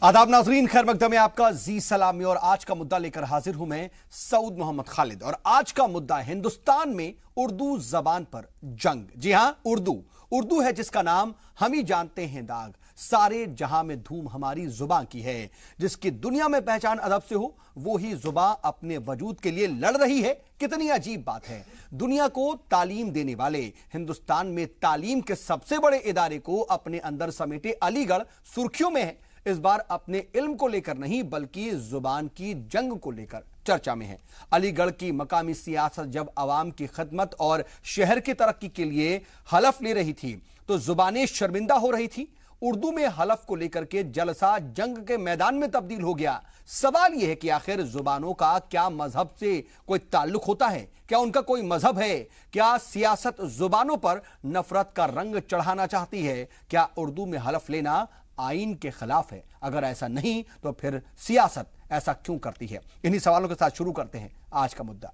आदाब नाजरीन, खैर मकदम में आपका जी सलामी। और आज का मुद्दा लेकर हाजिर हूं मैं सऊद मोहम्मद खालिद। और आज का मुद्दा हिंदुस्तान में उर्दू जबान पर जंग। जी हां, उर्दू है जिसका नाम हम ही जानते हैं दाग। सारे जहां में धूम हमारी जुबान की है। जिसकी दुनिया में पहचान अदब से हो, वो ही जुबान अपने वजूद के लिए लड़ रही है। कितनी अजीब बात है। दुनिया को तालीम देने वाले हिंदुस्तान में तालीम के सबसे बड़े इदारे को अपने अंदर समेटे अलीगढ़ सुर्खियों में है। इस बार अपने इल्म को लेकर नहीं बल्कि जुबान की जंग को लेकर चर्चा में है। अलीगढ़ की मकामी सियासत जब अवाम की खिदमत और शहर की तरक्की के लिए हलफ ले रही थी तो जुबानें शर्मिंदा हो रही थी। उर्दू में हलफ को लेकर के जलसा जंग के मैदान में तब्दील हो गया। सवाल यह है कि आखिर जुबानों का क्या मजहब से कोई ताल्लुक होता है? क्या उनका कोई मजहब है? क्या सियासत जुबानों पर नफरत का रंग चढ़ाना चाहती है? क्या उर्दू में हलफ लेना आईन के खिलाफ है? अगर ऐसा नहीं तो फिर सियासत ऐसा क्यों करती है? इन्हीं सवालों के साथ शुरू करते हैं आज का मुद्दा।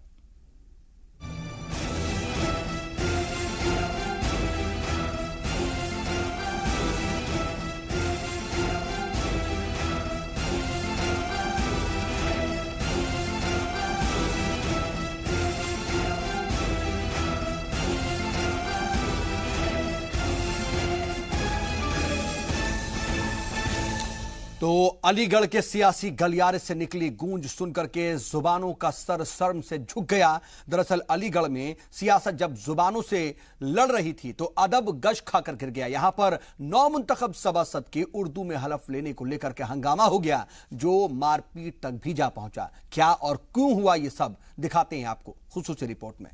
तो अलीगढ़ के सियासी गलियारे से निकली गूंज सुनकर के जुबानों का सर शर्म से झुक गया। दरअसल अलीगढ़ में सियासत जब जुबानों से लड़ रही थी तो अदब गश खाकर गिर गया। यहां पर नौ मुंतखब सभासद की उर्दू में हलफ लेने को लेकर के हंगामा हो गया, जो मारपीट तक भी जा पहुंचा। क्या और क्यों हुआ ये सब दिखाते हैं आपको खुसूसी रिपोर्ट में।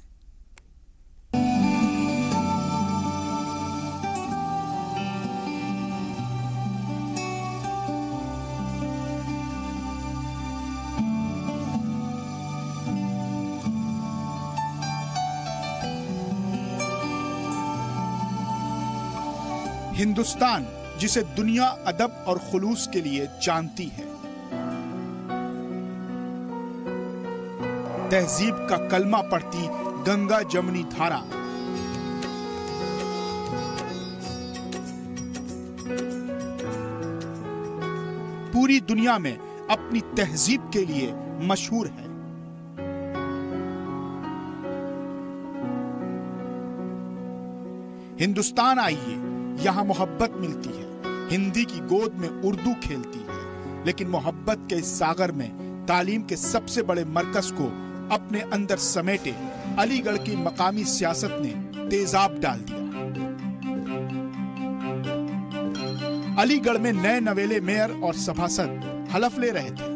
हिंदुस्तान जिसे दुनिया अदब और खुलूस के लिए जानती है, तहजीब का कलमा पढ़ती गंगा जमुनी धारा, पूरी दुनिया में अपनी तहजीब के लिए मशहूर है। हिंदुस्तान आइए, यहां मोहब्बत मिलती है। हिंदी की गोद में उर्दू खेलती है। लेकिन मोहब्बत के इस सागर में तालीम के सबसे बड़े मरकज को अपने अंदर समेटे अलीगढ़ की मकामी सियासत ने तेजाब डाल दिया। अलीगढ़ में नए नवेले मेयर और सभासद हलफ ले रहे थे।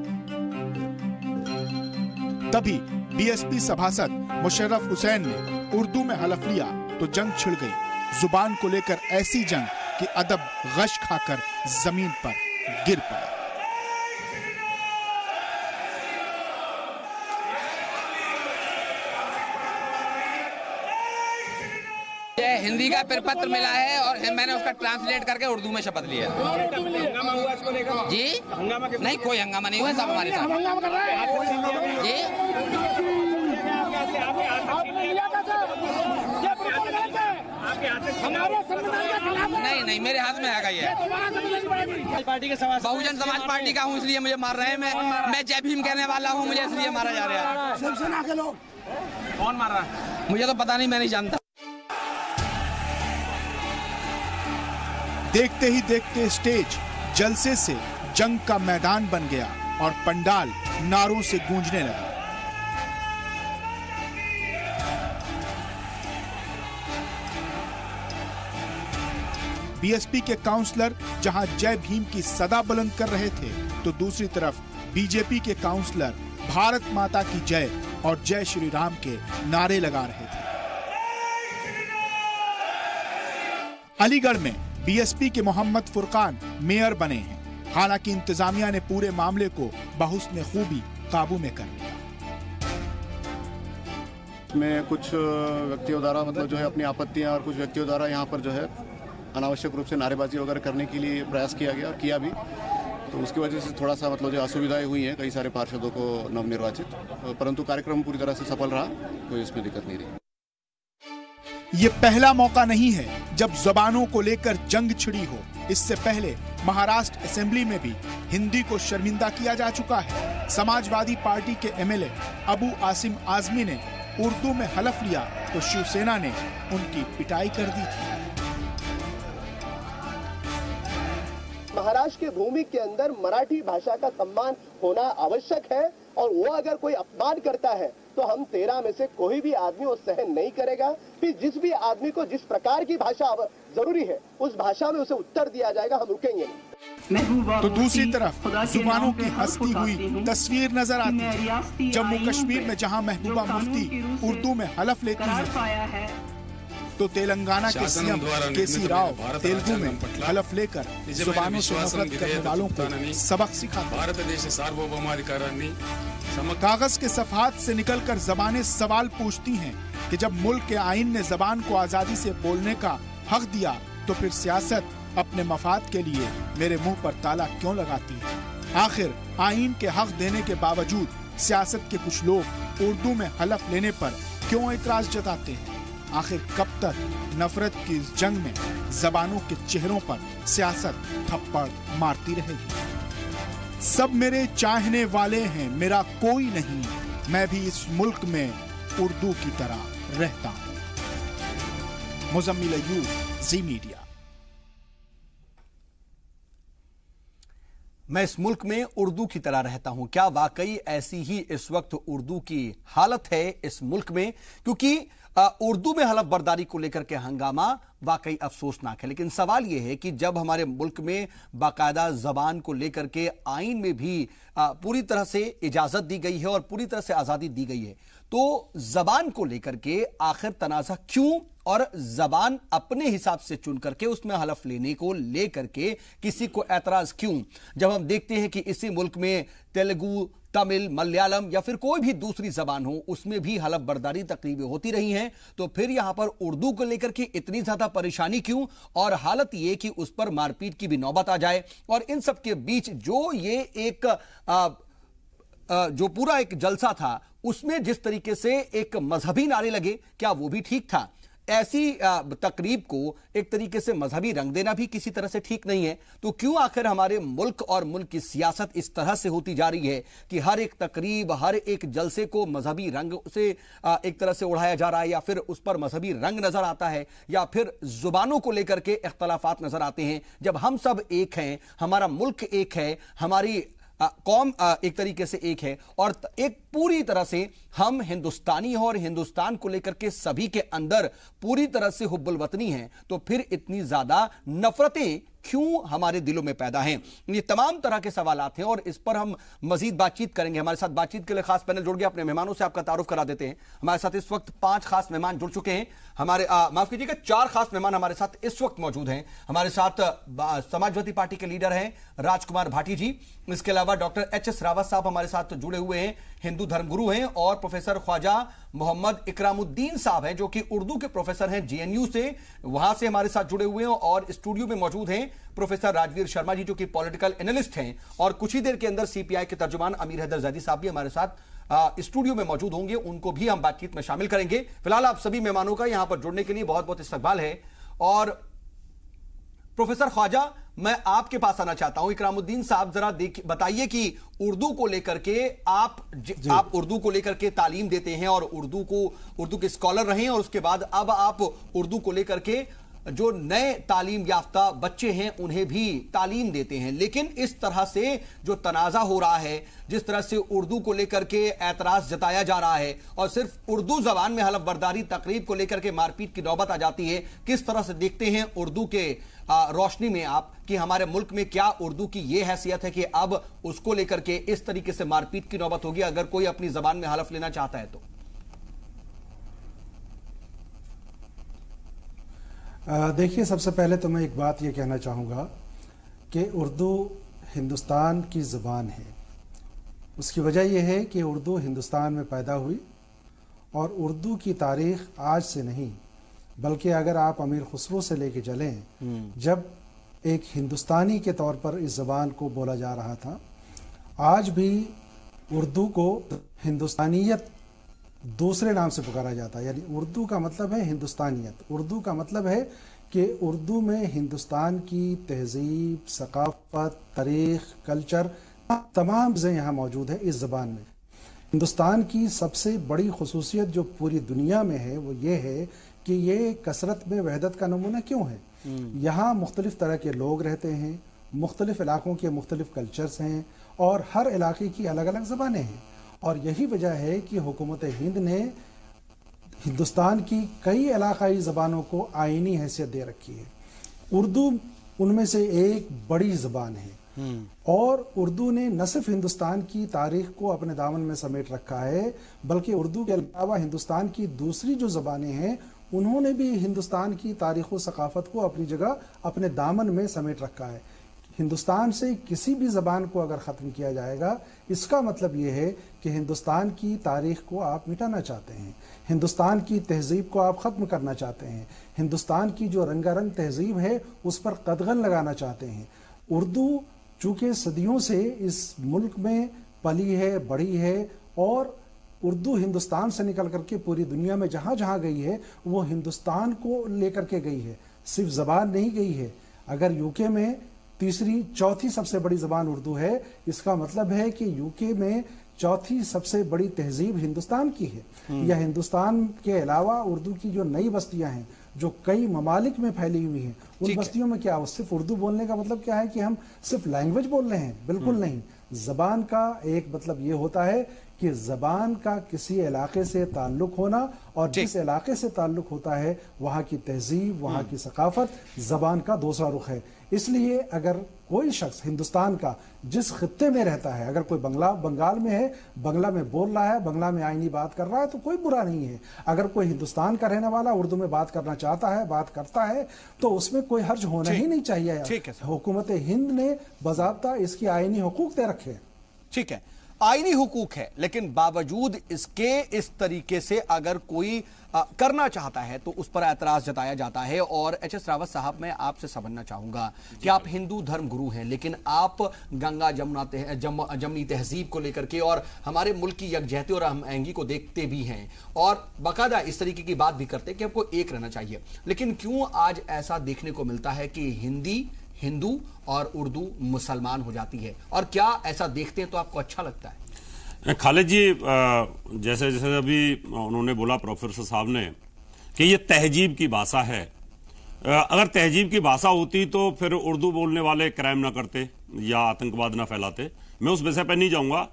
तभी बीएसपी सभासद मुशर्रफ हुसैन ने उर्दू में हलफ लिया तो जंग छिड़ गई। जुबान को लेकर ऐसी जंग कि अदब गश खाकर जमीन पर गिर पड़ा। हिंदी का प्रपत्र मिला है और मैंने उसका ट्रांसलेट करके उर्दू में शपथ लिया। जी नहीं, कोई हंगामा नहीं हुआ, सब हमारे साथ। जी नहीं, मेरे हाथ में आएगा ये। बहुजन समाज पार्टी का हूँ इसलिए मुझे मार रहे हैं। मैं जय भीम कहने वाला हूँ, मुझे इसलिए मारा जा रहा है। शिवसेना के लोग। कौन मार रहा है मुझे तो पता नहीं, मैं नहीं जानता। देखते ही देखते स्टेज जलसे से जंग का मैदान बन गया और पंडाल नारों से गूंजने लगा। बीएसपी के काउंसलर जहां जय भीम की सदा बुलंद कर रहे थे तो दूसरी तरफ बीजेपी के काउंसलर भारत माता की जय और जय श्री राम के नारे लगा रहे थे। अलीगढ़ में बीएसपी के मोहम्मद फुरकान मेयर बने हैं। हालांकि इंतजामिया ने पूरे मामले को बहुस्न खूबी काबू में कर लिया। में कुछ व्यक्तियों द्वारा मतलब जो है अपनी आपत्तियां और कुछ व्यक्तियों द्वारा यहाँ पर जो है अनावश्यक रूप से नारेबाजी वगैरह करने के लिए प्रयास किया गया और किया भी। तो उसकी वजह से थोड़ा सा मतलब जो असुविधाएं हुई हैं कई सारे पार्षदों को नवनिर्वाचित, परंतु कार्यक्रम पूरी तरह से सफल रहा, कोई इसमें दिक्कत नहीं रही। ये पहला मौका नहीं है जब जबानों को लेकर जंग छिड़ी हो। इससे पहले महाराष्ट्र असेंबली में भी हिंदी को शर्मिंदा किया जा चुका है। समाजवादी पार्टी के एमएलए अबू आसिम आजमी ने उर्दू में हलफ लिया तो शिवसेना ने उनकी पिटाई कर दी थी। महाराष्ट्र के भूमि के अंदर मराठी भाषा का सम्मान होना आवश्यक है और वो अगर कोई अपमान करता है तो हम 13 में से कोई भी आदमी वो सहन नहीं करेगा। फिर जिस भी आदमी को जिस प्रकार की भाषा जरूरी है उस भाषा में उसे उत्तर दिया जाएगा, हम रुकेंगे नहीं। तो दूसरी तरफ जुबानों की हंसती हुई तस्वीर नजर आती है। जम्मू कश्मीर में जहां महबूबा मुफ्ती उर्दू में हलफ लेती है तो तेलंगाना के सीएम केसी राव तेलुगु में हलफ लेकर जुबानों से नफरत करने वालों को सबक सिखाते हैं। कागज के सफात से निकलकर जबानें सवाल पूछती हैं कि जब मुल्क के आईन ने जबान को आजादी से बोलने का हक दिया तो फिर सियासत अपने मफाद के लिए मेरे मुंह पर ताला क्यों लगाती है। आखिर आईन के हक देने के बावजूद सियासत के कुछ लोग उर्दू में हलफ लेने पर क्यों इतराज जताते हैं। आखिर कब तक नफरत की इस जंग में जबानों के चेहरों पर सियासत थप्पड़ मारती रहेगी। सब मेरे चाहने वाले हैं, मेरा कोई नहीं, मैं भी इस मुल्क में उर्दू की तरह रहता हूं। मुजम्मिल अय्यूब, जी मीडिया। मैं इस मुल्क में उर्दू की तरह रहता हूं। क्या वाकई ऐसी ही इस वक्त उर्दू की हालत है इस मुल्क में? क्योंकि उर्दू में हलफ बर्दारी को लेकर के हंगामा वाकई अफसोसनाक है। लेकिन सवाल यह है कि जब हमारे मुल्क में बाकायदा जबान को लेकर के आईन में भी पूरी तरह से इजाजत दी गई है और पूरी तरह से आजादी दी गई है, तो जबान को लेकर के आखिर तनाजा क्यों और जबान अपने हिसाब से चुन करके उसमें हलफ लेने को लेकर के किसी को एतराज क्यों? जब हम देखते हैं कि इसी मुल्क में तेलुगु, तमिल, मलयालम या फिर कोई भी दूसरी जबान हो उसमें भी हलफ बर्दारी तकरीबें होती रही हैं, तो फिर यहां पर उर्दू को लेकर के इतनी ज्यादा परेशानी क्यों? और हालत यह कि उस पर मारपीट की भी नौबत आ जाए। और इन सब के बीच जो ये एक जो पूरा एक जलसा था उसमें जिस तरीके से एक मजहबी नारे लगे, क्या वो भी ठीक था? ऐसी तकरीब को एक तरीके से मजहबी रंग देना भी किसी तरह से ठीक नहीं है। तो क्यों आखिर हमारे मुल्क और मुल्क की सियासत इस तरह से होती जा रही है कि हर एक तकरीब, हर एक जलसे को मजहबी रंग से एक तरह से उड़ाया जा रहा है, या फिर उस पर मजहबी रंग नजर आता है, या फिर जुबानों को लेकर के इख्तलाफात नजर आते हैं। जब हम सब एक हैं, हमारा मुल्क एक है, हमारी कौम एक तरीके से एक है और एक पूरी तरह से हम हिंदुस्तानी हैं और हिंदुस्तान को लेकर के सभी के अंदर पूरी तरह से हुब्बुल वतनी हैं, तो फिर इतनी ज्यादा नफरतें क्यों हमारे दिलों में पैदा हैं? ये तमाम तरह के सवालात हैं और इस पर हम मजीद बातचीत करेंगे। हमारे साथ बातचीत के लिए खास पैनल जुड़ गया। अपने मेहमानों से आपका तारुफ करा देते हैं। हमारे साथ इस वक्त 5 खास मेहमान जुड़ चुके हैं। हमारे माफ कीजिएगा 4 खास मेहमान हमारे साथ इस वक्त मौजूद हैं। हमारे साथ समाजवादी पार्टी के लीडर हैं राजकुमार भाटी जी। इसके अलावा डॉक्टर एच.एस. रावत साहब हमारे साथ जुड़े हुए हैं, हिंदू धर्मगुरु हैं, और प्रोफेसर ख्वाजा मोहम्मद इकरामुद्दीन साहब हैं जो कि उर्दू के प्रोफेसर हैं जेएनयू से, वहां से हमारे साथ जुड़े हुए हैं। और स्टूडियो में मौजूद हैं प्रोफेसर राजवीर शर्मा जी जो कि पॉलिटिकल एनालिस्ट हैं, और कुछ ही देर के अंदर सीपीआई के तर्जुमान अमीर हैदर जैदी साहब भी हमारे साथ स्टूडियो में मौजूद होंगे, उनको भी हम बातचीत में शामिल करेंगे। फिलहाल आप सभी मेहमानों का यहां पर जुड़ने के लिए बहुत बहुत इस्तकबाल है। और प्रोफेसर ख्वाजा, मैं आपके पास आना चाहता हूं। इकरामुद्दीन साहब जरा बताइए कि उर्दू को लेकर के आप उर्दू को लेकर के तालीम देते हैं और उर्दू के स्कॉलर रहे हैं, और उसके बाद अब आप उर्दू को लेकर के जो नए तालीम याफ्ता बच्चे हैं उन्हें भी तालीम देते हैं। लेकिन इस तरह से जो तनाजा हो रहा है, जिस तरह से उर्दू को लेकर के ऐतराज जताया जा रहा है और सिर्फ उर्दू जबान में हलफ बर्दारी तकरीब को लेकर के मारपीट की नौबत आ जाती है, किस तरह से देखते हैं उर्दू के रोशनी में आप कि हमारे मुल्क में क्या उर्दू की यह हैसियत है कि अब उसको लेकर के इस तरीके से मारपीट की नौबत होगी अगर कोई अपनी जबान में हलफ लेना चाहता है तो? देखिए, सबसे पहले तो मैं एक बात ये कहना चाहूँगा कि उर्दू हिंदुस्तान की ज़बान है। उसकी वजह यह है कि उर्दू हिंदुस्तान में पैदा हुई और उर्दू की तारीख़ आज से नहीं बल्कि अगर आप अमीर खुसरो से लेके चलें, जब एक हिंदुस्तानी के तौर पर इस ज़बान को बोला जा रहा था, आज भी उर्दू को हिंदुस्तानियत दूसरे नाम से पुकारा जाता है। यानी उर्दू का मतलब है हिंदुस्तानियत। उर्दू का मतलब है कि उर्दू में हिंदुस्तान की तहजीब, सकाफत, तारीख, कल्चर, तमाम चीज़ें यहाँ मौजूद है इस ज़बान में। हिंदुस्तान की सबसे बड़ी खुसूसियत जो पूरी दुनिया में है वो ये है कि ये कसरत में वहदत का नमूना क्यों है। यहाँ मुख्तलिफ तरह के लोग रहते हैं, मुख्तलिफ इलाकों के मुख्तलिफ कल्चर्स हैं और हर इलाके की अलग अलग ज़बानें हैं। और यही वजह है कि हुकूमत हिंद ने हिंदुस्तान की कई इलाकाई ज़बानों को आईनी हैसियत दे रखी है। उर्दू उनमें से एक बड़ी ज़बान है और उर्दू ने न सिर्फ हिंदुस्तान की तारीख को अपने दामन में समेट रखा है, बल्कि उर्दू के अलावा हिंदुस्तान की दूसरी जो ज़बानें हैं उन्होंने भी हिंदुस्तान की तारीख व सकाफत को अपनी जगह अपने दामन में समेट रखा है। हिंदुस्तान से किसी भी ज़बान को अगर ख़त्म किया जाएगा, इसका मतलब ये है कि हिंदुस्तान की तारीख को आप मिटाना चाहते हैं, हिंदुस्तान की तहजीब को आप ख़त्म करना चाहते हैं, हिंदुस्तान की जो रंगारंग तहजीब है उस पर कदगन लगाना चाहते हैं। उर्दू चूँकि सदियों से इस मुल्क में पली है, बढ़ी है और उर्दू हिंदुस्तान से निकल करके पूरी दुनिया में जहाँ जहाँ गई है वो हिंदुस्तान को लेकर के गई है, सिर्फ ज़बान नहीं गई है। अगर यूके में तीसरी चौथी सबसे बड़ी ज़बान उर्दू है, इसका मतलब है कि यूके में चौथी सबसे बड़ी तहजीब हिंदुस्तान की है। या हिंदुस्तान के अलावा उर्दू की जो नई बस्तियां हैं जो कई ममालिक में फैली हुई हैं, उन बस्तियों में क्या सिर्फ उर्दू बोलने का मतलब क्या है कि हम सिर्फ लैंग्वेज बोल रहे हैं? बिल्कुल नहीं। ज़बान का एक मतलब ये होता है कि ज़बान का किसी इलाके से ताल्लुक़ होना और जिस इलाके से ताल्लुक़ होता है वहाँ की तहजीब, वहाँ की सकाफत ज़बान का दूसरा रुख है। इसलिए अगर कोई शख्स हिंदुस्तान का जिस खित्ते में रहता है, अगर कोई बंगाल में है, बंगला में बोल रहा है, बंगला में आईनी बात कर रहा है तो कोई बुरा नहीं है। अगर कोई हिंदुस्तान का रहने वाला उर्दू में बात करना चाहता है, बात करता है, तो उसमें कोई हर्ज होना ही नहीं चाहिए। हुकूमत हिंद ने बज़ाब्ता इसकी आईनी हुकूक दे रखे हैं। ठीक है, आईनी हुकूक है, लेकिन बावजूद इसके इस तरीके से अगर कोई करना चाहता है तो उस पर एतराज जताया जाता है। और एच.एस. रावत साहब, मैं आपसे समझना चाहूंगा कि आप हिंदू धर्म गुरु हैं, लेकिन आप गंगा जमुनी तहजीब को लेकर के और हमारे मुल्क की यकजहती और हमआहंगी को देखते भी हैं और बाकायदा इस तरीके की बात भी करते हैं कि हमको एक रहना चाहिए। लेकिन क्यों आज ऐसा देखने को मिलता है कि हिंदी हिंदू और उर्दू मुसलमान हो जाती है? और क्या ऐसा देखते हैं तो आपको अच्छा लगता है? खालिद जी, जैसे जैसे अभी उन्होंने बोला प्रोफेसर साहब ने कि ये तहजीब की भाषा है। अगर तहजीब की भाषा होती तो फिर उर्दू बोलने वाले क्राइम ना करते या आतंकवाद ना फैलाते। मैं उस विषय पर नहीं जाऊंगा।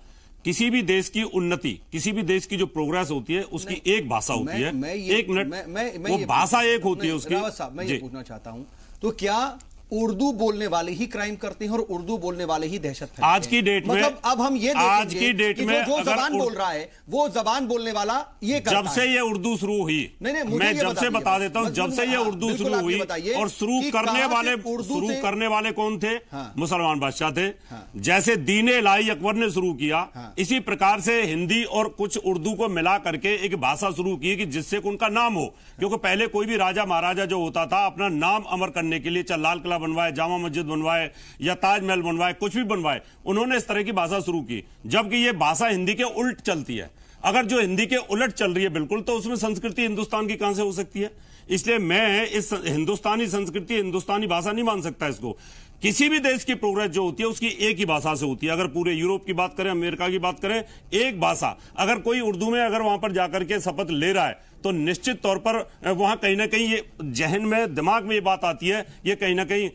किसी भी देश की उन्नति, किसी भी देश की जो प्रोग्रेस होती है उसकी एक भाषा होती है। एक मिनट, वो भाषा एक होती है उसकी। रावत साहब, मैं ये पूछना चाहता हूं, तो क्या उर्दू बोलने वाले ही क्राइम करते हैं और उर्दू बोलने वाले ही दहशत फैलाते हैं? आज की डेट में, मतलब अब हम ये आज की डेट में जो जबान बोल रहा है वो जबान बोलने वाला ये करता है। जब से ये उर्दू शुरू हुई, मैं जब से बता देता हूं, जब से ये उर्दू शुरू हुई और शुरू करने वाले कौन थे? मुसलमान बादशाह थे। जैसे दीन इलाही अकबर ने शुरू किया, इसी प्रकार से हिंदी और कुछ उर्दू को मिला करके एक भाषा शुरू की कि जिससे उनका नाम हो। क्योंकि पहले कोई भी राजा महाराजा जो होता था अपना नाम अमर करने के लिए चाहे लाल किला बनवाए, जामा मस्जिद बनवाए या ताजमहल बनवाए, कुछ भी बनवाए, उन्होंने इस तरह की भाषा शुरू की। जबकि यह भाषा हिंदी के उल्ट चलती है। अगर जो हिंदी के उलट चल रही है बिल्कुल, तो उसमें संस्कृति हिंदुस्तान की कहां से हो सकती है? इसलिए मैं इस हिंदुस्तानी संस्कृति, हिंदुस्तानी भाषा नहीं मान सकता इसको। किसी भी देश की प्रोग्रेस जो होती है उसकी एक ही भाषा से होती है। अगर पूरे यूरोप की बात करें, अमेरिका की बात करें, एक भाषा। अगर कोई उर्दू में अगर वहां पर जाकर के शपथ ले रहा है तो निश्चित तौर पर वहां कहीं ना कहीं ये जहन में, दिमाग में ये बात आती है, ये कहीं ना कहीं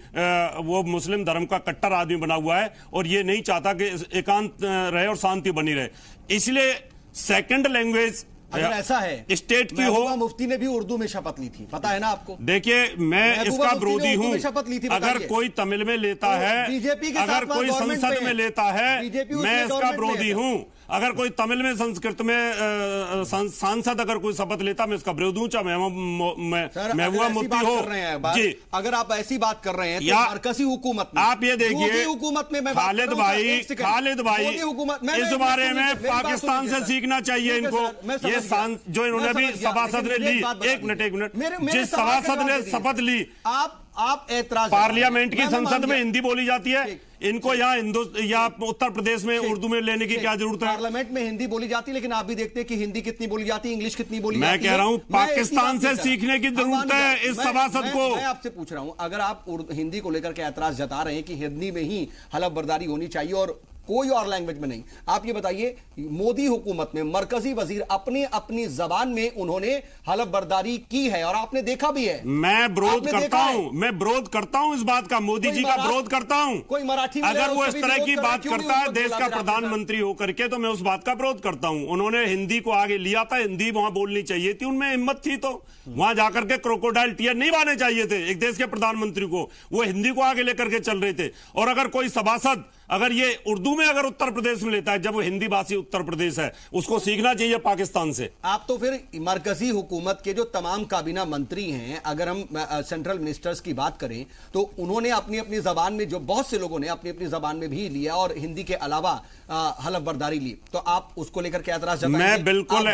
वो मुस्लिम धर्म का कट्टर आदमी बना हुआ है और ये नहीं चाहता कि एकांत रहे और शांति बनी रहे। इसलिए सेकंड लैंग्वेज अगर ऐसा है स्टेट की हो। मुफ्ती ने भी उर्दू में शपथ ली थी, पता है ना आपको? देखिए, मैं इसका विरोधी हूं। अगर कोई तमिल में लेता है, अगर कोई संसद में लेता है, मैं इसका विरोधी हूं। अगर कोई तमिल में, संस्कृत में सांसद अगर कोई शपथ लेता, मैं इसका विरोध हूं, चाहे महबूबा मुफ्ती हो जी। अगर आप ऐसी बात कर रहे हैं तो मरकजी हुकूमत में, आप ये देखिए हुकूमत में, खालिद भाई इस बारे में पाकिस्तान से सीखना चाहिए इनको। ये जो इन्होंने भी सभासद ने ली, एक मिनट, जिस सभासद ने शपथ ली, आप ऐतराज, पार्लियामेंट की संसद में हिंदी बोली जाती है, इनको यहाँ या उत्तर प्रदेश में उर्दू में लेने की क्या जरूरत है? पार्लियामेंट में हिंदी बोली जाती है, लेकिन आप भी देखते हैं कि हिंदी कितनी बोली जाती है, इंग्लिश कितनी बोली जाती है। मैं कह रहा हूं पाकिस्तान से सीखने की जरूरत है इस सभासद को। मैं आपसे पूछ रहा हूं, अगर आप हिंदी को लेकर के ऐतराज जता रहे हैं कि हिंदी में ही हलफ बर्दारी होनी चाहिए और कोई और लैंग्वेज में नहीं, आप ये बताइए, मोदी हुकूमत में मरकजी वजीर अपनी जबान में उन्होंने हलफ बर्दारी की है और आपने देखा भी है। मैं विरोध करता हूं इस बात का, मोदी जी का विरोध करता हूं। कोई मराठी अगर वो इस तरह की बात करता है देश का प्रधानमंत्री होकर के, तो मैं उस बात का विरोध करता हूं। उन्होंने हिंदी को आगे लिया था, हिंदी वहां बोलनी चाहिए थी, उनमें हिम्मत थी तो वहां जाकर के क्रोकोडाइल टीयर नहीं बहाने चाहिए थे एक देश के प्रधानमंत्री को। वो हिंदी को आगे लेकर के चल रहे थे। और अगर कोई सभासद अगर ये उर्दू में अगर उत्तर प्रदेश में लेता है, जब वो हिंदी भाषी उत्तर प्रदेश है, उसको सीखना चाहिए पाकिस्तान से। आप तो फिर मरकजी हुकूमत के जो तमाम काबीना मंत्री हैं, अगर हम सेंट्रल मिनिस्टर्स की बात करें, तो उन्होंने अपनी अपनी जबान में, जो बहुत से लोगों ने अपनी अपनी जबान में भी लिया और हिंदी के अलावा हलफ बर्दारी ली, तो आप उसको लेकर के ऐतराज जताएंगे? मैं बिल्कुल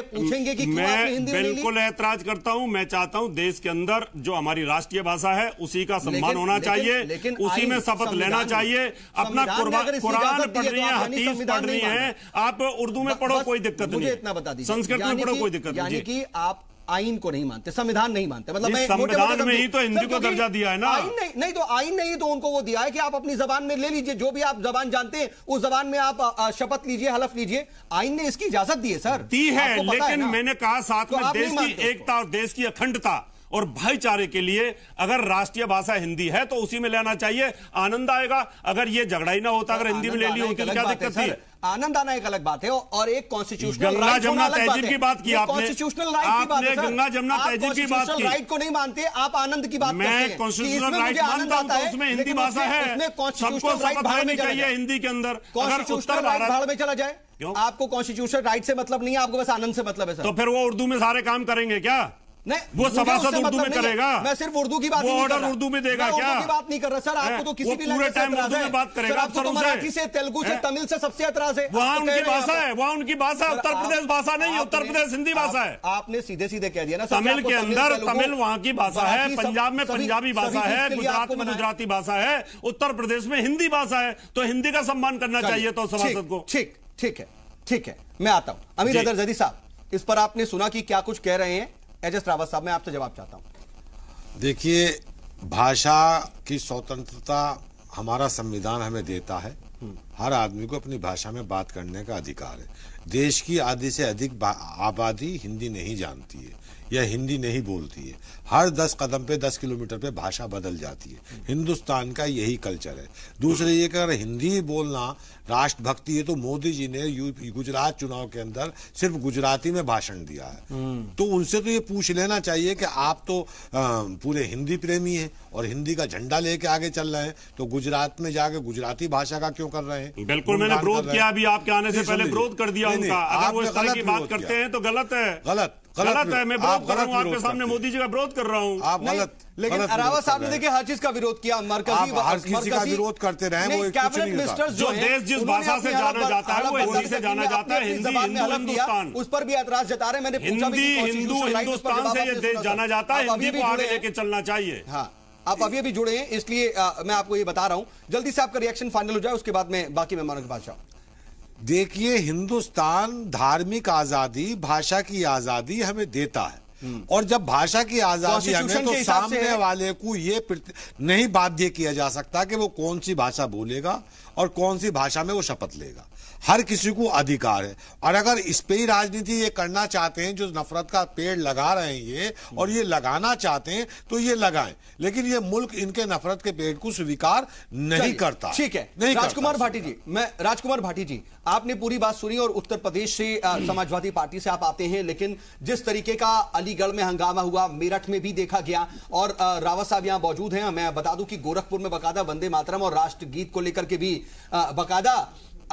पूछेंगे कि क्यों आपने हिंदी में ली? बिल्कुल ऐतराज करता हूं। मैं चाहता हूं देश के अंदर जो हमारी राष्ट्रीय भाषा है उसी का सम्मान होना चाहिए, उसी में शपथ लेना चाहिए। अपना कुरान पढ़नी है, हदीस पढ़नी है, आप उर्दू में पढ़ो, कोई दिक्कत नहीं। इतना बता दीजिए, संस्कृत में पढ़ो, कोई दिक्कत नहीं। यानी कि आप आइन को नहीं मानते, संविधान नहीं मानते, मतलब संविधान में ही तो हिंदी को दर्जा दिया है ना। आइन नहीं तो आइन नहीं तो उनको वो दिया है कि आप अपनी जबान में ले लीजिए, जो भी आप जबान जानते हैं उस जबान में आप शपथ लीजिए, हलफ लीजिए। आइन ने इसकी इजाजत दी है सर, दी है, लेकिन मैंने कहा साथ में देश की एकता और देश की अखंडता और भाईचारे के लिए अगर राष्ट्रीय भाषा हिंदी है तो उसी में लेना चाहिए, आनंद आएगा। अगर ये झगड़ा ही ना होता, अगर हिंदी में ले ली होती तो क्या दिक्कत थी? आनंद आना एक अलग बात है और एक कॉन्स्टिट्यूशनल गंगा जमुना तहजीब की बात की आपने, कॉन्स्टिट्यूशनल राइट की बात है। गंगा जमुना तहजीब की बात की, राइट को नहीं मानते, आप आनंद की बात करते हैं। मैं कॉन्स्टिट्यूशनल राइट मानता हूं, तो उसमें हिंदी भाषा है, सबको शपथ लेनी चाहिए हिंदी के अंदर। अगर उत्तर भारत भाड़ में चला जाए, आपको कॉन्स्टिट्यूशनल राइट से मतलब नहीं है, आपको बस आनंद से मतलब है सर। तो फिर वो उर्दू में सारे काम करेंगे क्या? नहीं, वो सभासद उर्दू में करेगा? मैं सिर्फ उर्दू की बात वो ऑर्डर उर्दू में देगा क्या? की बात नहीं कर रहा सर, आपको तो किसी भी पूरे टाइम उर्दू में बात करेगा। आपको तो मराठी से, तेलुगु से, तमिल से सबसे एतराज है। वहां उनकी भाषा है, वहां उनकी भाषा, उत्तर प्रदेश भाषा नहीं है, उत्तर प्रदेश हिंदी भाषा है। आपने सीधे सीधे कह दिया ना, तमिल के अंदर तमिल वहां की भाषा है, पंजाब में पंजाबी भाषा है, गुजरात में गुजराती भाषा है, उत्तर प्रदेश में हिंदी भाषा है, तो हिंदी का सम्मान करना चाहिए तो सभासद को। ठीक है, मैं आता हूं। अमीर हैदर जैदी साहब, इस पर आपने सुना कि क्या कुछ कह रहे हैं एच एस रावत साहब, मैं आपसे जवाब चाहता हूं। देखिए, भाषा की स्वतंत्रता हमारा संविधान हमें देता है। हर आदमी को अपनी भाषा में बात करने का अधिकार है। देश की आधी से अधिक आबादी हिंदी नहीं जानती है या हिंदी नहीं बोलती है। हर 10 कदम पे 10 किलोमीटर पे भाषा बदल जाती है। हिंदुस्तान का यही कल्चर है। दूसरे ये कि अगर हिंदी बोलना राष्ट्रभक्ति है तो मोदी जी ने गुजरात चुनाव के अंदर सिर्फ गुजराती में भाषण दिया है। तो उनसे तो ये पूछ लेना चाहिए कि आप तो पूरे हिंदी प्रेमी हैं और हिंदी का झंडा लेके आगे चल रहे हैं, तो गुजरात में जाके गुजराती भाषा का क्यों कर रहे हैं? बिल्कुल, मैंने विरोध किया, अभी आपके आने से पहले विरोध कर दिया उनका। अगर वो इस तरह की बात करते हैं तो गलत है, गलत है। मैं विरोध कर रहा हूं, आपके सामने मोदी जी का विरोध कर रहा हूं। आप गलत, लेकिन रावत साहब ने देखिए हर चीज का विरोध किया, हर किसी का विरोध करते रहे, वो कुछ नहीं होता। जो देश जिस भाषा से जाना जाता है वो हिंदी से जाना जाता है। हिंदी हिंदू हिंदुस्तान, उस पर भी ऐतराज जता रहे। मैंने हिंदी हिंदू हिंदुस्तान से ये देश जाना जाता है, हिंदी को आगे लेके चलना चाहिए। हाँ, आप अभी जुड़े हैं, इसलिए मैं आपको ये बता रहा हूं। जल्दी से आपका रिएक्शन फाइनल हो जाए, उसके बाद में बाकी मेहमानों के पास जाऊं। देखिए, हिंदुस्तान धार्मिक आजादी, भाषा की आजादी हमें देता है, और जब भाषा की आजादी हमें, तो सामने वाले को ये नहीं बाध्य किया जा सकता कि वो कौन सी भाषा बोलेगा और कौन सी भाषा में वो शपथ लेगा। हर किसी को अधिकार है। और अगर इस पे ही राजनीति ये करना चाहते हैं, जो नफरत का पेड़ लगा रहे हैं ये, और ये लगाना चाहते हैं तो ये लगाएं, लेकिन ये मुल्क इनके नफरत के पेड़ को स्वीकार नहीं करता। ठीक है, राजकुमार भाटी जी, राजकुमार भाटी जी, आपने पूरी बात सुनी और उत्तर प्रदेश से समाजवादी पार्टी से आप आते हैं, लेकिन जिस तरीके का अलीगढ़ में हंगामा हुआ, मेरठ में भी देखा गया, और रावत साहब यहां मौजूद हैं। मैं बता दूं कि गोरखपुर में बकायदा वंदे मातरम और राष्ट्रगीत को लेकर के भी बकायदा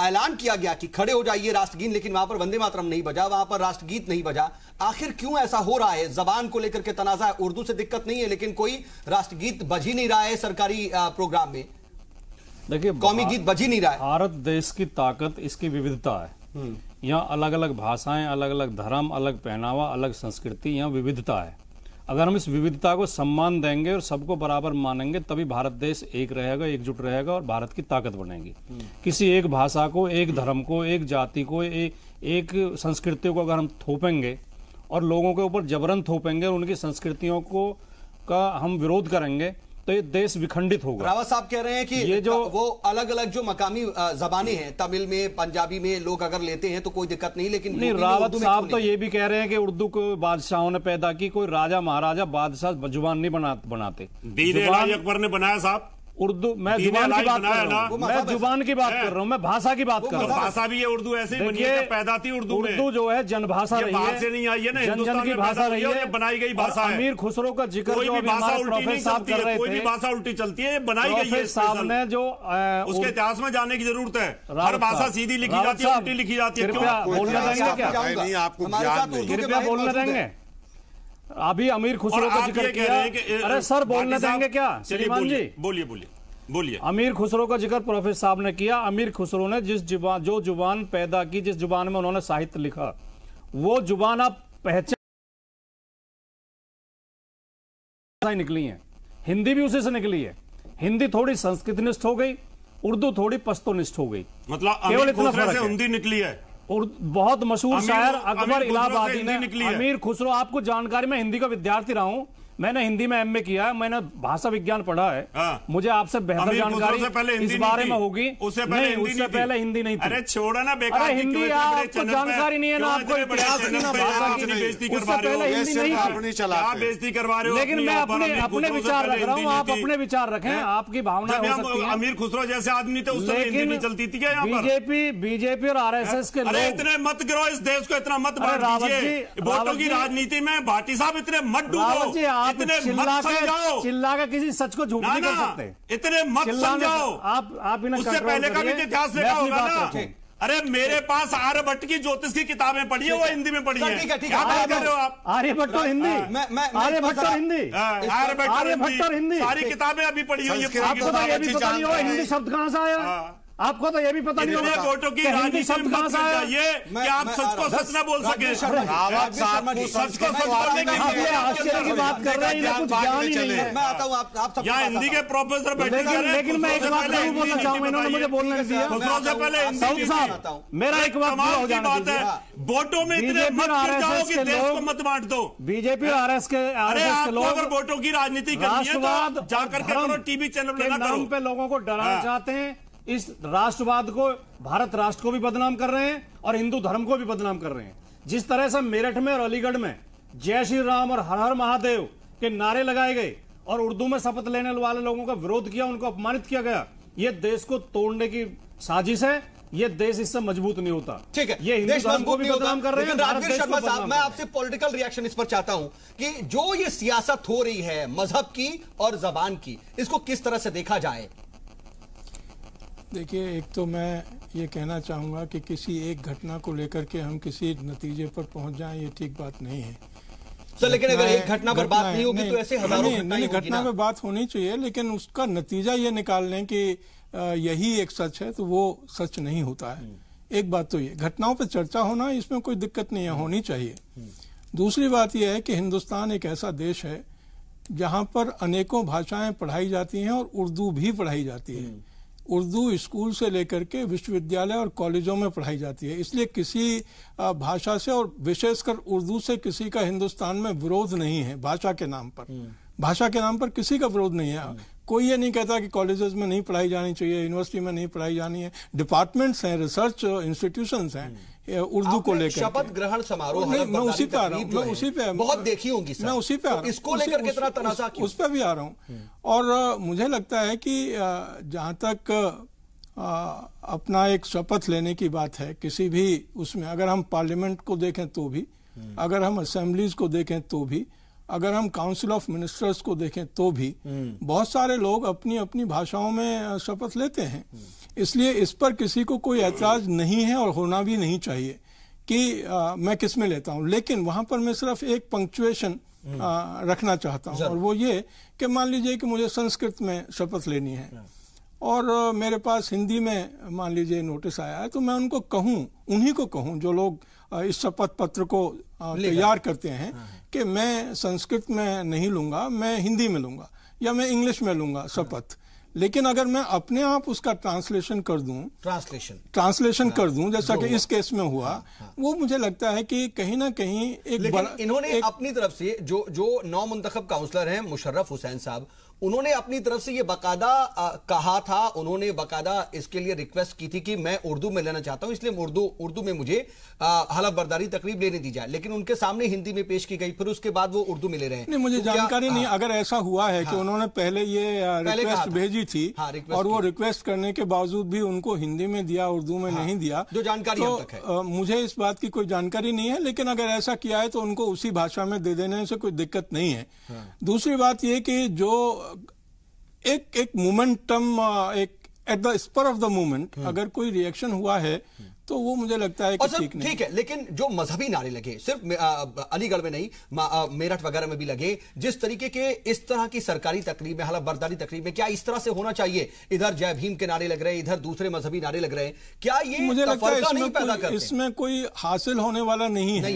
ऐलान किया गया कि खड़े हो जाइए राष्ट्रगीत, लेकिन वहां पर वंदे मातरम नहीं बजा, वहां पर राष्ट्रगीत नहीं बजा। आखिर क्यों ऐसा हो रहा है? जबान को लेकर के तनाजा है, उर्दू से दिक्कत नहीं है, लेकिन कोई राष्ट्रगीत बज ही नहीं रहा है सरकारी प्रोग्राम में। देखिए, कौमी गीत बज ही नहीं रहा है। भारत देश की ताकत इसकी विविधता है। यहाँ अलग अलग भाषाएं, अलग अलग धर्म, अलग पहनावा, अलग संस्कृति, यहाँ विविधता है। अगर हम इस विविधता को सम्मान देंगे और सबको बराबर मानेंगे तभी भारत देश एक रहेगा, एकजुट रहेगा और भारत की ताकत बनेगी। किसी एक भाषा को, एक धर्म को, एक जाति को, एक संस्कृति को अगर हम थोपेंगे और लोगों के ऊपर जबरन थोपेंगे और उनकी संस्कृतियों का हम विरोध करेंगे तो ये देश विखंडित होगा। रावत साहब कह रहे हैं कि ये जो वो अलग अलग जो मकामी जबानें हैं, तमिल में, पंजाबी में लोग अगर लेते हैं तो कोई दिक्कत नहीं, लेकिन नहीं, रावत साहब तो ये भी कह रहे हैं कि उर्दू को बादशाहों ने पैदा की, कोई राजा महाराजा बादशाह जुबान नहीं बनाते। दीन इलाही अकबर ने बनाया साहब उर्दू। मैं जुबान की बात कर रहा हूँ, मैं जुबान की बात कर रहा हूँ, मैं भाषा की बात कर रहा हूँ। भाषा भी ये उर्दू ऐसे ही बनी है, पैदा थी उर्दू में। उर्दू जो है जनभाषा रही है, से नहीं आई है ना, जन की भाषा रही है, बनाई गई भाषा है। अमीर खुसरो का जिक्र कोई भी भाषा उल्टी नहीं चलती है, कोई भी भाषा उल्टी चलती है, बनाई गई है। साहब ने जो उसके इतिहास में जाने की जरूरत है। हर भाषा सीधी लिखी जाती है, उल्टी लिखी जाती है। बोलने देंगे क्या? आपको ज्ञान नहीं, कृपया बोलने देंगे। अभी अमीर खुसरो का जिक्र किया, अरे सर बोलने देंगे क्या? श्रीमान जी बोलिए। अमीर खुसरो का जिक्र प्रोफेसर साहब ने किया। अमीर खुसरो ने जो जुबान पैदा की, जिस जुबान में उन्होंने साहित्य लिखा, वो जुबान आप पहचान निकली है। हिंदी भी उसी से निकली है। हिंदी थोड़ी संस्कृतनिष्ठ हो गई, उर्दू थोड़ी पश्तोनिष्ठ हो गई। मतलब केवल इतना फर्क है। हिंदी निकली है। और बहुत मशहूर शायर अकबर इलाहाबादी ने अमीर खुसरो, आपको जानकारी, मैं हिंदी का विद्यार्थी रहा हूं, मैंने हिंदी में एमए किया है, मैंने भाषा विज्ञान पढ़ा है। मुझे आपसे बेहतर जानकारी इस बारे में होगी। उससे पहले हिंदी नहीं थी। अरे छोड़ो ना बेकार। अरे हिंदी आपको जानकारी नहीं है ना, आपको इतिहास की ना भाषा की। उससे पहले हिंदी नहीं थी, बेइज्जती करवा रहे हो। लेकिन मैं अपने विचार रख रहा हूँ, आप अपने विचार रखें, आपकी भावना हो सकती है। अमीर खुसरो जैसे आदमी थे उस समय हिंदी नहीं चलती थी क्या? बीजेपी और आरएसएस के लोग इतने मत गिरो, इस देश को इतना मत बांट दीजिए। वोटों की राजनीति में भाटी साहब इतने मत डूबो, इतने मत समझाओ। चिल्ला के किसी सच को झूठ नहीं कर सकते, इतने मत समझाओ। आप उससे पहले का भी इतिहास देखा होगा ना। अरे मेरे पास आर्यभट्ट की ज्योतिष की किताबें पढ़ी है, वो हिंदी में पढ़ी है। क्या बात कर रहे हो आप? आर्यभट्ट और हिंदी, आर्यभट्ट और हिंदी, आर्यभट्ट और हिंदी, सारी किताबें अभी पढ़ी हुई है। आपको तो ये भी पता नहीं होगा हिंदी शब्द कहां से आया, आपको तो ये भी पता नहीं होगा वोटों की राजनीति शब्द कहां से आया, ये कि आप सच को सच न बोल सके। सच को सच बोलने के लिए आश्चर्य की बात कर रहे हैं, कुछ ज्ञान ही नहीं है। मैं आता हूं, आप सब यहाँ हिंदी के प्रोफेसर बैठे हैं, लेकिन मैं एक बात नहीं बोलना चाहूंगा, इन्होंने मुझे बोलने नहीं दिया। सबसे पहले साउद साहब, मेरा एक बात कमाल की बात है, वोटों में इतने मत गिर जाओ कि देश को मत बांट दो। बीजेपी और आरएसएस के लोग अगर वोटों की राजनीति करनी है तो जाकर के टीवी चैनल पे नाम पे लोगों को डराना चाहते हैं। इस राष्ट्रवाद को, भारत राष्ट्र को भी बदनाम कर रहे हैं और हिंदू धर्म को भी बदनाम कर रहे हैं। जिस तरह से मेरठ में और अलीगढ़ में जय श्री राम और हर हर महादेव के नारे लगाए गए और उर्दू में शपथ लेने वाले लोगों का विरोध किया, उनको अपमानित किया गया, ये देश को तोड़ने की साजिश है। ये देश इससे मजबूत नहीं होता। ठीक है, ये हिंदू धर्म को भी बदनाम कर रहे हैं। राजवीर शर्मा साहब, मैं आपसे पॉलिटिकल रिएक्शन इस पर चाहता हूं कि जो ये सियासत हो रही है मजहब की और जबान की, इसको किस तरह से देखा जाए? देखिए, एक तो मैं ये कहना चाहूँगा कि किसी एक घटना को लेकर के हम किसी नतीजे पर पहुंच जाएं, ये ठीक बात नहीं है। सर, लेकिन अगर एक घटना पर बात नहीं होगी तो ऐसे हजारों घटना पर बात होनी चाहिए, लेकिन उसका नतीजा ये निकाल लें कि यही एक सच है, तो वो सच नहीं होता है। एक बात तो ये, घटनाओं पर चर्चा होना, इसमें कोई दिक्कत नहीं है, होनी चाहिए। दूसरी बात यह है कि हिंदुस्तान एक ऐसा देश है जहाँ पर अनेकों भाषाएं पढ़ाई जाती हैं और उर्दू भी पढ़ाई जाती है। उर्दू स्कूल से लेकर के विश्वविद्यालय और कॉलेजों में पढ़ाई जाती है। इसलिए किसी भाषा से और विशेषकर उर्दू से किसी का हिंदुस्तान में विरोध नहीं है। भाषा के नाम पर, भाषा के नाम पर किसी का विरोध नहीं है। कोई ये नहीं कहता कि कॉलेजेस में नहीं पढ़ाई जानी चाहिए, यूनिवर्सिटी में नहीं पढ़ाई जानी है। डिपार्टमेंट्स हैं, रिसर्च इंस्टीट्यूशंस हैं उर्दू को लेकर। शपथ ग्रहण समारोह, मैं उसी पे आ रहा हूँ, मैं उसी पे बहुत देखी होंगी सर, मैं उसी पे आ रहा हूँ। इसको लेकर कितना तनाज़ा क्यों? उस पर भी आ रहा हूँ। और मुझे लगता है कि जहाँ तक अपना एक शपथ लेने की बात है, किसी भी उसमें, अगर हम पार्लियामेंट को देखें तो भी, अगर हम असेंबलीज को देखें तो भी, अगर हम काउंसिल ऑफ मिनिस्टर्स को देखें तो भी, बहुत सारे लोग अपनी अपनी भाषाओं में शपथ लेते हैं। इसलिए इस पर किसी को कोई ऐतराज नहीं है और होना भी नहीं चाहिए कि मैं किस में लेता हूं। लेकिन वहां पर मैं सिर्फ एक पंक्चुएशन रखना चाहता हूं, और वो ये कि मान लीजिए कि मुझे संस्कृत में शपथ लेनी है और मेरे पास हिंदी में मान लीजिए नोटिस आया है, तो मैं उनको कहूं, उन्हीं को कहूं जो लोग इस शपथ पत्र को तैयार करते हैं कि मैं संस्कृत में नहीं लूंगा, मैं हिंदी में लूंगा या मैं इंग्लिश में लूंगा शपथ। लेकिन अगर मैं अपने आप उसका ट्रांसलेशन कर दूं, ट्रांसलेशन कर दूं, जैसा कि इस केस में हुआ, वो मुझे लगता है कि कहीं ना कहीं इन्होंने अपनी तरफ से जो नौ मुंतखब काउंसलर हैं मुशर्रफ हुसैन साहब, उन्होंने अपनी तरफ से ये बाकायदा कहा था, उन्होंने बाकायदा इसके लिए रिक्वेस्ट की थी कि मैं उर्दू में लेना चाहता हूं, इसलिए उर्दू में मुझे हलफ बर्दारी तकरीब लेने दी जाए, लेकिन उनके सामने हिंदी में पेश की गई, फिर उसके बाद वो उर्दू में ले रहे हैं। नहीं, मुझे जानकारी नहीं अगर ऐसा हुआ है कि उन्होंने पहले ये रिक्वेस्ट भेजी थी और वो रिक्वेस्ट करने के बावजूद भी उनको हिंदी में दिया, उर्दू में नहीं दिया, जो जानकारी अब तक है मुझे इस बात की कोई जानकारी नहीं है। लेकिन अगर ऐसा किया है तो उनको उसी भाषा में दे देने से कोई दिक्कत नहीं है। दूसरी बात ये कि जो एक मोमेंटम, एक at the spur of the moment अगर कोई रिएक्शन हुआ है तो वो मुझे लगता है कि ठीक नहीं। ठीक है, लेकिन जो मजहबी नारे लगे, सिर्फ अलीगढ़ में नहीं, मेरठ वगैरह में भी लगे, जिस तरीके के इस तरह की सरकारी तकरीब में, हलफ बर्दारी तकरीब में, क्या इस तरह से होना चाहिए? इधर जय भीम के नारे लग रहे हैं, इधर दूसरे मजहबी नारे लग रहे हैं, क्या ये मुझे लगता है इसमें कोई हासिल होने वाला नहीं है।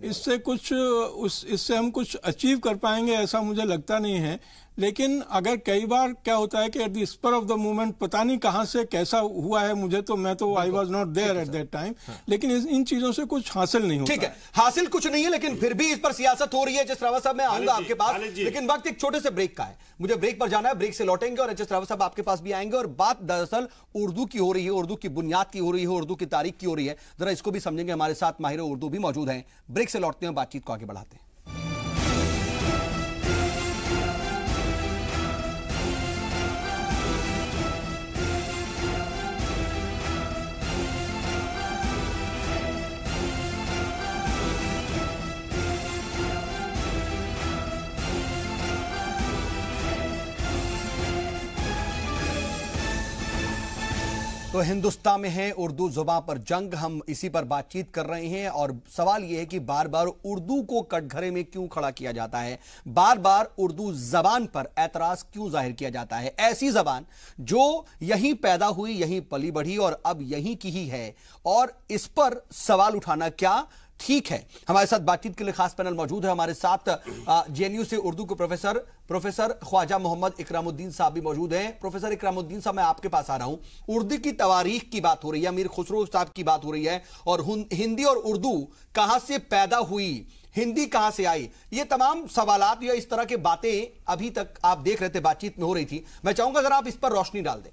इससे हम कुछ अचीव कर पाएंगे ऐसा मुझे लगता नहीं है। लेकिन अगर कई बार क्या होता है कि at the spur of the moment पता नहीं कहां से कैसा हुआ है, मैं तो I was not there at that time, लेकिन इन चीजों से कुछ हासिल नहीं होता। ठीक है, हासिल कुछ नहीं है, लेकिन फिर भी इस पर सियासत हो रही है। एच.एस. रावत साहब, मैं आऊंगा आपके पास, लेकिन वक्त एक छोटे से ब्रेक का है, मुझे ब्रेक पर जाना है, ब्रेक से लौटेंगे और एच.एस. रावत साहब आपके पास भी आएंगे और बात दरअसल उर्दू की हो रही है, उर्दू की बुनियाद की हो रही है, उर्दू की तारीख की हो रही है, जरा इसको भी समझेंगे। हमारे साथ माहिर उर्दू भी मौजूद हैं। ब्रेक से लौटते हैं, बातचीत को आगे बढ़ाते हैं। तो हिंदुस्तान में है उर्दू जुबान पर जंग, हम इसी पर बातचीत कर रहे हैं और सवाल यह है कि बार बार उर्दू को कटघरे में क्यों खड़ा किया जाता है, बार बार उर्दू जबान पर एतराज क्यों जाहिर किया जाता है। ऐसी जबान जो यहीं पैदा हुई, यहीं पली बढ़ी और अब यहीं की ही है, और इस पर सवाल उठाना क्या ठीक है। हमारे साथ बातचीत के लिए खास पैनल मौजूद है। हमारे साथ जेएनयू से उर्दू के प्रोफेसर ख्वाजा मोहम्मद इकरामुद्दीन साहब भी मौजूद हैं। प्रोफेसर इकरामुद्दीन साहब, मैं आपके पास आ रहा हूं। उर्दू की तवारीख की बात हो रही है, मीर खुसरो साहब की बात हो रही है, और हिंदी और उर्दू कहां से पैदा हुई, हिंदी कहां से आई, ये तमाम सवालात या इस तरह की बातें अभी तक आप देख रहे थे बातचीत में हो रही थी। मैं चाहूंगा जरा आप इस पर रोशनी डाल दें।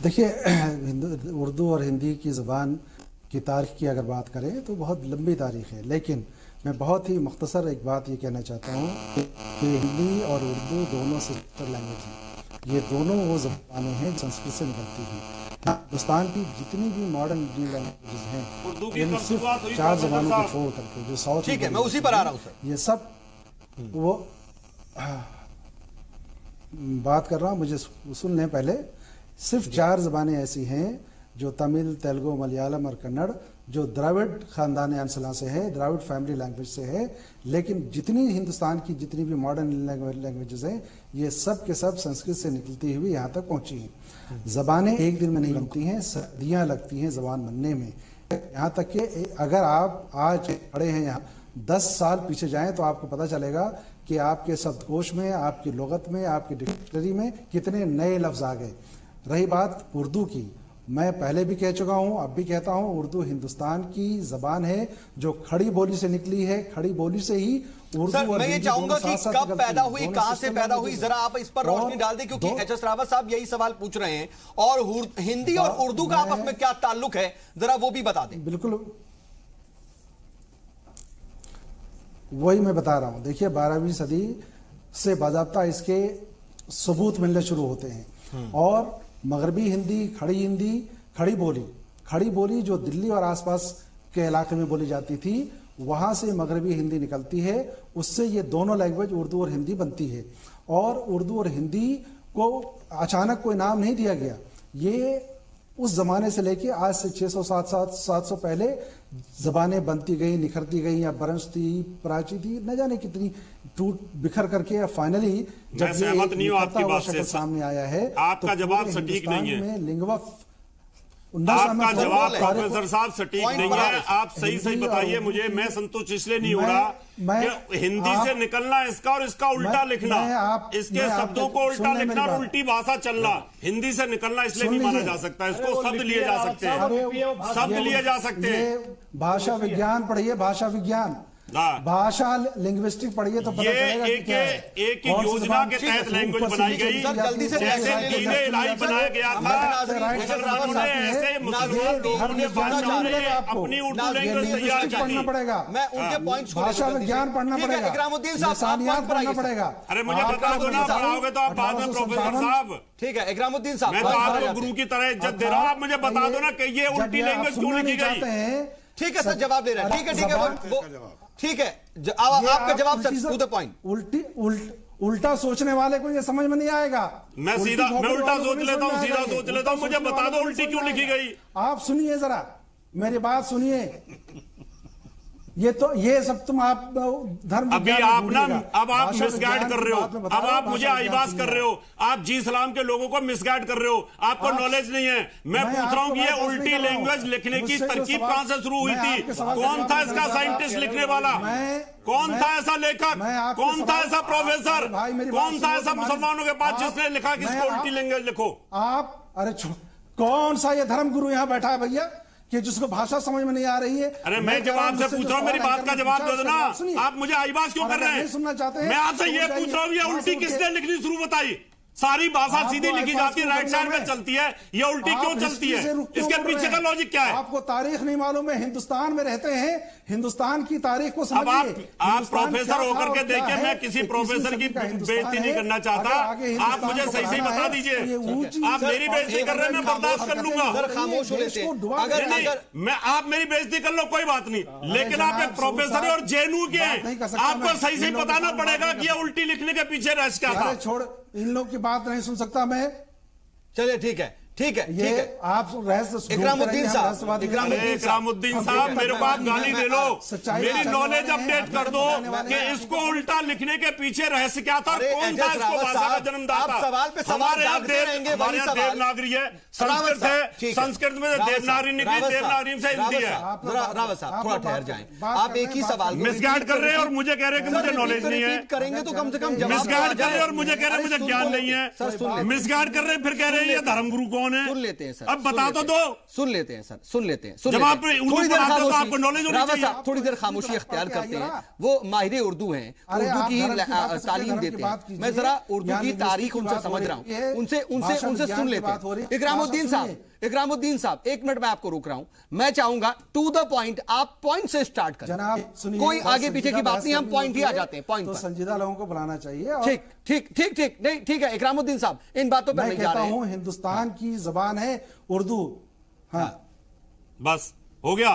देखिए, उर्दू और हिंदी की ज़बान की तारीख की अगर बात करें तो बहुत लंबी तारीख है, लेकिन मैं बहुत ही मुख्तसर एक बात ये कहना चाहता हूँ कि हिंदी और उर्दू दोनों सिस्टर लैंग्वेज हैं। ये दोनों वो ज़बानें हैं संस्कृत से निकलती हैं। हिंदुस्तान की जितनी भी मॉडर्न लैंग्वेजेस हैं, इन सिर्फ 4 ज़बानों को छोड़ करके जो साउथ, ठीक है, मैं उसी पर आ रहा हूँ सर, ये सब वो बात कर रहा हूँ, मुझे सुन लें पहले। सिर्फ 4 ज़बानें ऐसी हैं जो तमिल, तेलुगु, मलयालम और कन्नड़, जो द्रविड़ खानदान अंसला से है, द्रविड़ फैमिली लैंग्वेज से है। लेकिन जितनी हिंदुस्तान की जितनी भी मॉडर्न लैंग्वेजेस हैं, ये सब के सब संस्कृत से निकलती हुई यहाँ तक पहुँची हैं। ज़बानें एक दिन में नहीं बनती हैं, सदियाँ लगती हैं ज़बान बनने में। यहाँ तक कि अगर आप आज पढ़े हैं यहाँ 10 साल पीछे जाएं तो आपको पता चलेगा कि आपके शब्दकोश में, आपकी लुगत में, आपकी डिक्शनरी में कितने नए लफ्ज़ आ गए। रही बात उर्दू की, मैं पहले भी कह चुका हूं, अब भी कहता हूं, उर्दू हिंदुस्तान की जबान है जो खड़ी बोली से निकली है। खड़ी बोली से ही उर्दू और मैं ये चाहूंगा कि कब पैदा हुई, कहां से पैदा हुई, जरा आप इस पर रोशनी डाल दें, क्योंकि एच.एस. रावत साहब यही सवाल पूछ रहे हैं। और हिंदी और उर्दू का आपस में क्या ताल्लुक है, जरा वो भी बता दें। बिल्कुल वही मैं बता रहा हूं। देखिए, 12वीं सदी से बाज़ाब्ता इसके सबूत मिलने शुरू होते हैं, और मगरबी हिंदी, खड़ी बोली जो दिल्ली और आसपास के इलाके में बोली जाती थी, वहां से मगरबी हिंदी निकलती है। उससे ये दोनों लैंग्वेज उर्दू और हिंदी बनती है। और उर्दू और हिंदी को अचानक कोई नाम नहीं दिया गया, ये उस जमाने से लेके आज से 600-700 पहले जबानें बनती गई, निखरती गई, या ब्रंश थी, प्राची थी, न जाने कितनी टूट बिखर करके फाइनली जब सहमत नहीं हूं आपकी बात से, सामने आया है। आपका जवाब सटीक नहीं है। लिंगवा आपका जवाब प्रोफेसर साहब सटीक नहीं है। आप सही बताइए मुझे। मैं संतुष्ट इसलिए नहीं हो रहा कि हिंदी से निकलना इसका और इसका उल्टा लिखना, इसके शब्दों को उल्टा लिखना और उल्टी भाषा चलना, हिंदी से निकलना इसलिए नहीं माना जा सकता। इसको शब्द लिए जा सकते हैं, शब्द लिए जा सकते हैं। भाषा विज्ञान पढ़िए, भाषा विज्ञान, भाषा लिंग्विस्टिक पढ़िए तो पता चलेगा कि क्या है। एक योजना के तहत लैंग्वेज बनाई गई, जैसे दीने इलाही बनाया गया था, मुसलमानों ने ऐसे मुसलमान लोगों ने भाषाओं ने अपनी उर्दू लैंग्वेज तैयार पढ़ना पड़ेगा। मैं उनके पॉइंट्स भाषा विज्ञान पढ़ना पड़ेगा, इकरामुद्दीन पढ़ना पड़ेगा। अरे मुझे बता दो ना, पढ़ाओगे तो आप बाद में प्रोफेसर साहब। ठीक है इकरामुद्दीन साहब, मैं तो आपको गुरु की तरह इज्जत दे रहा हूँ। आप मुझे बता दो ना कि ये उल्टी लैंग्वेज क्यों लिखी गई। ठीक है सर, जवाब ले रहे हैं। ठीक है ठीक है, आपका जवाब सर, टू द पॉइंट। उल्टा सोचने वाले को ये समझ में नहीं आएगा। मैं उल्टा सोच लेता हूँ, सीधा सोच लेता हूँ। मुझे बता दो उल्टी क्यों लिखी गई। आप सुनिए जरा, मेरी बात सुनिए। ये सब तुम आप धर्म अभी आप ना, अब आप मिसगाइड कर रहे हो, अब आप मुझे आईबास कर रहे हो, आप जी इस्लाम के लोगों को मिसगाइड कर रहे हो। आपको नॉलेज नहीं है। मैं पूछ रहा हूँ कि ये उल्टी लैंग्वेज लिखने की तरकीब कहां से शुरू हुई थी? कौन था इसका साइंटिस्ट लिखने वाला? कौन था ऐसा लेखक? कौन था ऐसा प्रोफेसर? कौन था ऐसा मुसलमानों के पास जिसने लिखा कि इसको उल्टी लैंग्वेज लिखो? आप अरे कौन सा ये धर्म गुरु यहाँ बैठा है भैया कि जिसको भाषा समझ में नहीं आ रही है? अरे मैं जवाब से पूछ रहा हूँ, मेरी बात का जवाब दो ना। आप मुझे आईबास क्यों कर रहे हैं? सुनना चाहते हैं? मैं आपसे ये पूछ रहा हूँ, ये उल्टी किसने लिखनी शुरू बताई? सारी भाषा सीधी लिखी जाती है, राइट साइड में चलती है, ये उल्टी क्यों चलती है? इसके पीछे का लॉजिक क्या है? आपको तारीख नहीं मालूम है? हिंदुस्तान में रहते हैं, हिंदुस्तान की तारीख को समझिए। आप प्रोफेसर होकर के देखिए, मैं किसी प्रोफेसर की बेइज्जती नहीं करना चाहता। आप मुझे सही बता दीजिए। आप मेरी बेइज्जती कर रहे हैं, मैं बर्दाश्त कर लूंगा। खामोश हो लेते। मैं आप मेरी बेइज्जती कर लो, कोई बात नहीं, लेकिन आप एक प्रोफेसर है और जेएनयू के हैं। आपको सही बताना पड़ेगा कि ये उल्टी लिखने के पीछे रहस्य क्या था। छोड़, इन लोग की बात नहीं सुन सकता मैं। चलिए ठीक है, ठीक है, ठीक है। आप रहस्य इकरामुद्दीन साहब, इकरामुद्दीन साहब, मेरे को आप गाली दे लो, मेरी नॉलेज अपडेट कर दो कि इसको उल्टा लिखने के पीछे रहस्य क्या था, कौन था इसको भाषा का जन्मदाता। हमारे यहाँ देवनागरी है, संस्कृत है, संस्कृत में देवनागरी निकली, देवनागरी से हिंदी है। रावत साहब थोड़ा ठहर जाएं, आप एक ही सवाल मिसगाइड कर रहे हैं और मुझे कह रहे हैं कि मुझे नॉलेज नहीं है। करेंगे तो कम से कम मिसगाइड कर रहे हैं और मुझे कह रहे हैं मुझे ज्ञान नहीं है। मिसगाइड कर रहे हैं, फिर कह रहे हैं ये धर्मगुरु कौन है? सुन लेते हैं सर, अब बता तो दो। सुन लेते हैं सर, सुन लेते हैं। जब आप थोड़ी देर आपको नॉलेज होनी चाहिए। थोड़ी देर खामोशी इख्तियार करते हैं। वो माहिर उर्दू हैं, उर्दू की तालीम देते हैं। मैं जरा उर्दू की तारीख उनसे समझ रहा हूँ, उनसे सुन लेते हैं। इकरामुद्दीन साहब, एक मिनट मैं आपको रोक रहा हूं। मैं चाहूंगा टू द पॉइंट, आप पॉइंट से स्टार्ट करें। जनाब कोई आगे पीछे की बात नहीं, हम पॉइंट ही आ जाते हैं पॉइंट तो संजीदा लोगों को बुलाना चाहिए। ठीक ठीक ठीक ठीक, नहीं ठीक है इकरामुद्दीन साहब, इन बातों पर नहीं जा रहे हैं। हिंदुस्तान की जबान है उर्दू। हाँ बस हो गया,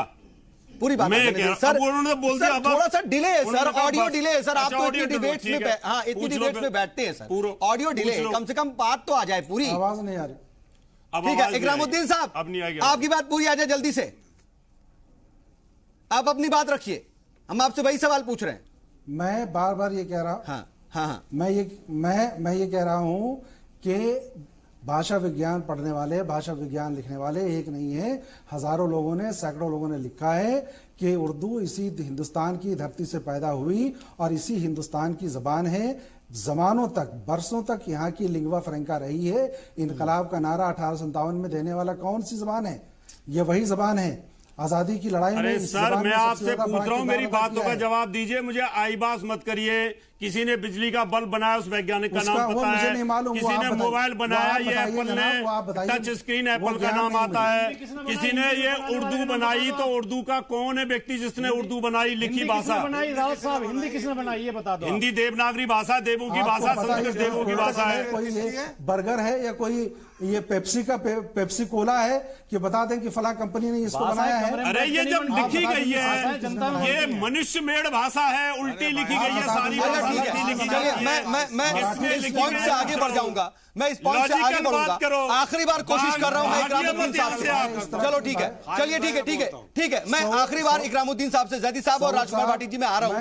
पूरी बात सर। उन्होंने बोल दिया, थोड़ा सा डिले है सर, ऑडियो डिले है सर। आप तो इतनी डिबेट्स में, हाँ इतनी डिबेट्स में बैठते हैं सर, ऑडियो डिले, कम से कम बात तो आ जाए पूरी। आवाज नहीं आ रही। ठीक है इकरामुद्दीन साहब, आपकी बात पूरी आ जाए जल्दी से। आप अपनी बात रखिए, हम आपसे वही सवाल पूछ रहे हैं। मैं बार बार ये कह रहा हूं, हाँ, मैं ये कह रहा हूं कि भाषा विज्ञान पढ़ने वाले, भाषा विज्ञान लिखने वाले एक नहीं है, हजारों लोगों ने, सैकड़ों लोगों ने लिखा है कि उर्दू इसी हिंदुस्तान की धरती से पैदा हुई और इसी हिंदुस्तान की जबान है। जमानों तक, बरसों तक यहाँ की लिंगवा फ्रेंका रही है। इनकलाब का नारा 1857 में देने वाला कौन सी जबान है? ये वही जबान है। आजादी की लड़ाई में सर, मैं आपसे पूछ रहा हूं, मेरी बातों का जवाब दीजिए। मुझे आईबास मत करिए। किसी ने बिजली का बल्ब बनाया, उस वैज्ञानिक का नाम पता है? किसी ने मोबाइल बनाया, ये एप्पल ने, टच स्क्रीन एप्पल का नाम आता है। किसी ने ये उर्दू बनाई, तो उर्दू का कौन है व्यक्ति जिसने उर्दू बनाई, लिखी भाषा? हिंदी किसने बनाई ये बता दो। हिंदी देवनागरी भाषा, देवों की भाषा, संस्कृत देवों की भाषा है। कोई बर्गर है या कोई ये पेप्सी कोला है कि बता दें कि फला कंपनी ने इसको बनाया है? अरे ये जब लिखी गई है, ये मनुष्य मेड भाषा है, उल्टी लिखी गई है सारी भाषा। मैं इस पॉइंट से आगे बढ़ जाऊंगा, मैं इस पॉइंट से आगे बढ़ूंगा। आखिरी बार कोशिश कर रहा हूं मैं इकरामुद्दीन साहब से। चलो ठीक है, चलिए ठीक है, मैं आखिरी बार इकरामुद्दीन साहब से, जैदी साहब और राजकुमार भाटी जी मैं आ रहा हूं।